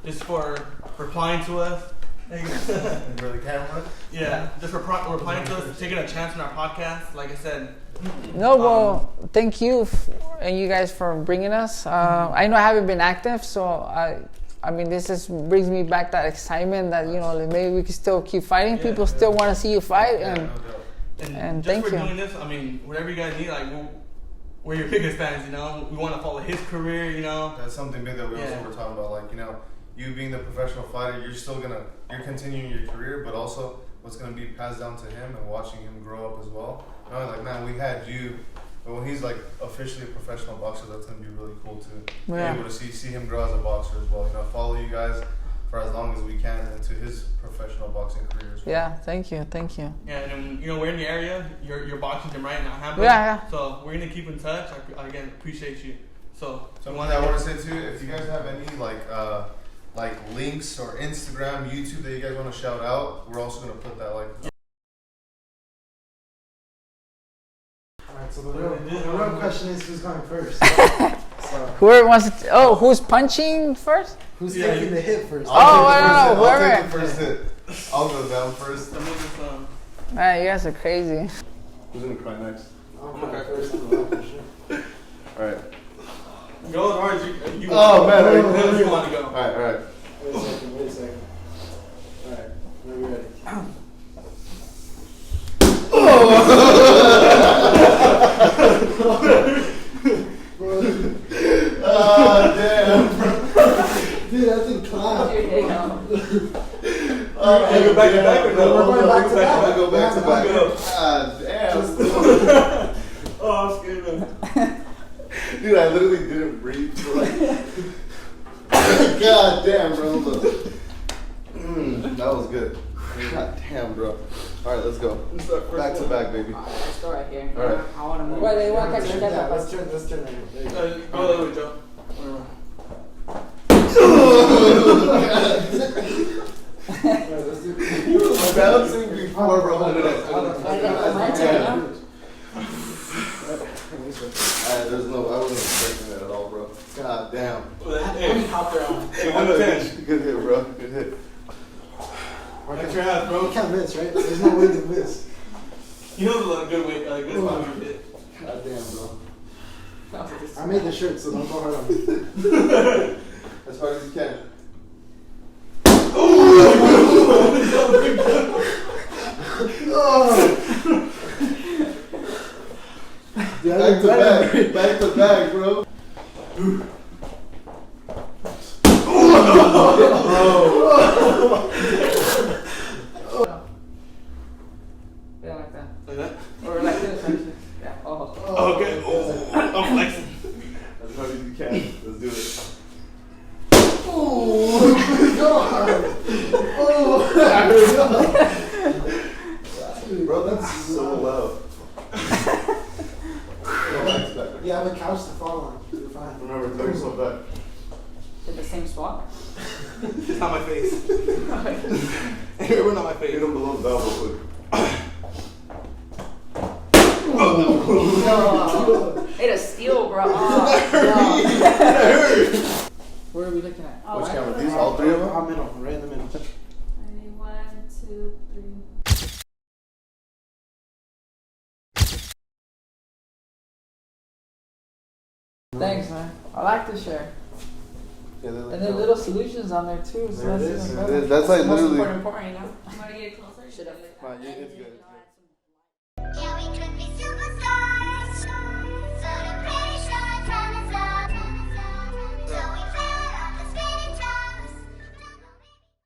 Speaker 5: just for replying to us.
Speaker 4: Really camera.
Speaker 5: Yeah, just for replying to us, taking a chance on our podcast. Like I said,
Speaker 6: No, well, thank you and you guys for bringing us. I know I haven't been active, so I mean, this just brings me back that excitement that, you know, maybe we can still keep fighting.
Speaker 5: Yeah.
Speaker 6: People still want to see you fight,
Speaker 4: Yeah,
Speaker 6: and
Speaker 4: no doubt.
Speaker 6: And
Speaker 5: just
Speaker 6: thank
Speaker 5: for
Speaker 6: you.
Speaker 5: doing this, I mean, whatever you guys need, like we're your biggest fans. You know, we want to follow his career. You know,
Speaker 4: That's something big that we
Speaker 5: Yeah.
Speaker 4: also were talking about. Like, you know, you being the professional fighter, you're continuing your career, but also what's gonna be passed down to him and watching him grow up as well. You know, like, man, we had you, but when he's like officially a professional boxer, that's gonna be really cool to be
Speaker 6: Yeah.
Speaker 4: able to see him grow as a boxer as well. You know, follow you guys for as long as we can into his professional boxing career as well.
Speaker 6: yeah, thank you.
Speaker 5: yeah, and you know, we're in the area. Your boxing gym right now, Hamburg.
Speaker 6: Yeah.
Speaker 5: So we're gonna keep in touch. I again appreciate you. So
Speaker 4: Something that I want to say too, if you guys have any like links or Instagram, YouTube that you guys want to shout out, we're also gonna put that like.
Speaker 7: Alright, so the real question is who's going first? So
Speaker 6: Whoever wants to. Who's punching first?
Speaker 7: who's
Speaker 5: Yeah,
Speaker 7: taking
Speaker 5: you-
Speaker 7: the hit first?
Speaker 6: I don't know,
Speaker 4: I'll take
Speaker 6: whoever.
Speaker 4: the first hit. I'll go down first.
Speaker 5: let me just
Speaker 6: Man, you guys are crazy.
Speaker 4: Who's gonna cry next?
Speaker 7: I'm going first. I'm going for sure.
Speaker 4: All right.
Speaker 5: go as hard as you
Speaker 4: Oh,
Speaker 5: want.
Speaker 4: man, are you
Speaker 5: Go as
Speaker 4: kidding
Speaker 5: you
Speaker 4: me?
Speaker 5: want to go.
Speaker 4: All right.
Speaker 7: Wait a second. Alright, are we ready?
Speaker 4: Oh damn.
Speaker 7: Dude, that thing clapped.
Speaker 5: Hey, go back to back or no?
Speaker 7: We're going back to back.
Speaker 4: I'll go back to back.
Speaker 5: Go.
Speaker 4: God damn.
Speaker 5: Oh, I'm scared. Man.
Speaker 4: Dude, I literally didn't breathe for like. God damn, bro. Look. That was good. God damn, bro. All right, let's go. Back to back, baby.
Speaker 8: Let's go right here.
Speaker 4: All right.
Speaker 8: I want to move.
Speaker 6: Wait, they want to
Speaker 7: Yeah, let's turn right here. There you go.
Speaker 5: Go a little bit, Joe. Whatever.
Speaker 4: ball, bro. God damn.
Speaker 5: Hey,
Speaker 7: Hop around.
Speaker 5: hey, 1 to 10.
Speaker 4: Good hit, bro. Good hit.
Speaker 5: That's your ass, bro.
Speaker 7: You can't miss, right? There's no way to miss.
Speaker 5: He knows a good way, good spot to hit.
Speaker 4: God damn, bro.
Speaker 7: I made the shirt, so don't go hard on me.
Speaker 4: As hard as you can. Back to back. Back to back, bro.
Speaker 6: Yeah, like that.
Speaker 5: Like that?
Speaker 6: Or like this, actually. Yeah. Oh.
Speaker 5: Okay. Oh, I'm flexing.
Speaker 4: As hard as you can. Let's do it. Bro, that's so loud.
Speaker 7: You have a couch to fall on. You're fine.
Speaker 4: Remember, throw yourself back.
Speaker 6: Hit the same spot?
Speaker 5: It's not my face. We're not my face.
Speaker 4: Hit him below the bell real quick.
Speaker 6: Hit a steal, bro. Oh, Where are we looking at?
Speaker 4: Which camera? These? All three of them?
Speaker 7: I'm middle, right in the middle.
Speaker 9: Ready, 1, 2, 3.
Speaker 6: Thanks, man. I like to share.
Speaker 4: Yeah,
Speaker 6: And there are little solutions on there too. So
Speaker 4: There it
Speaker 6: that's
Speaker 4: is.
Speaker 6: even
Speaker 4: There it
Speaker 6: better.
Speaker 4: is. That's like
Speaker 6: Most
Speaker 4: literally.
Speaker 6: important, you know?
Speaker 9: Want to get closer?
Speaker 6: Should have.
Speaker 4: Fine, it's good. It's good.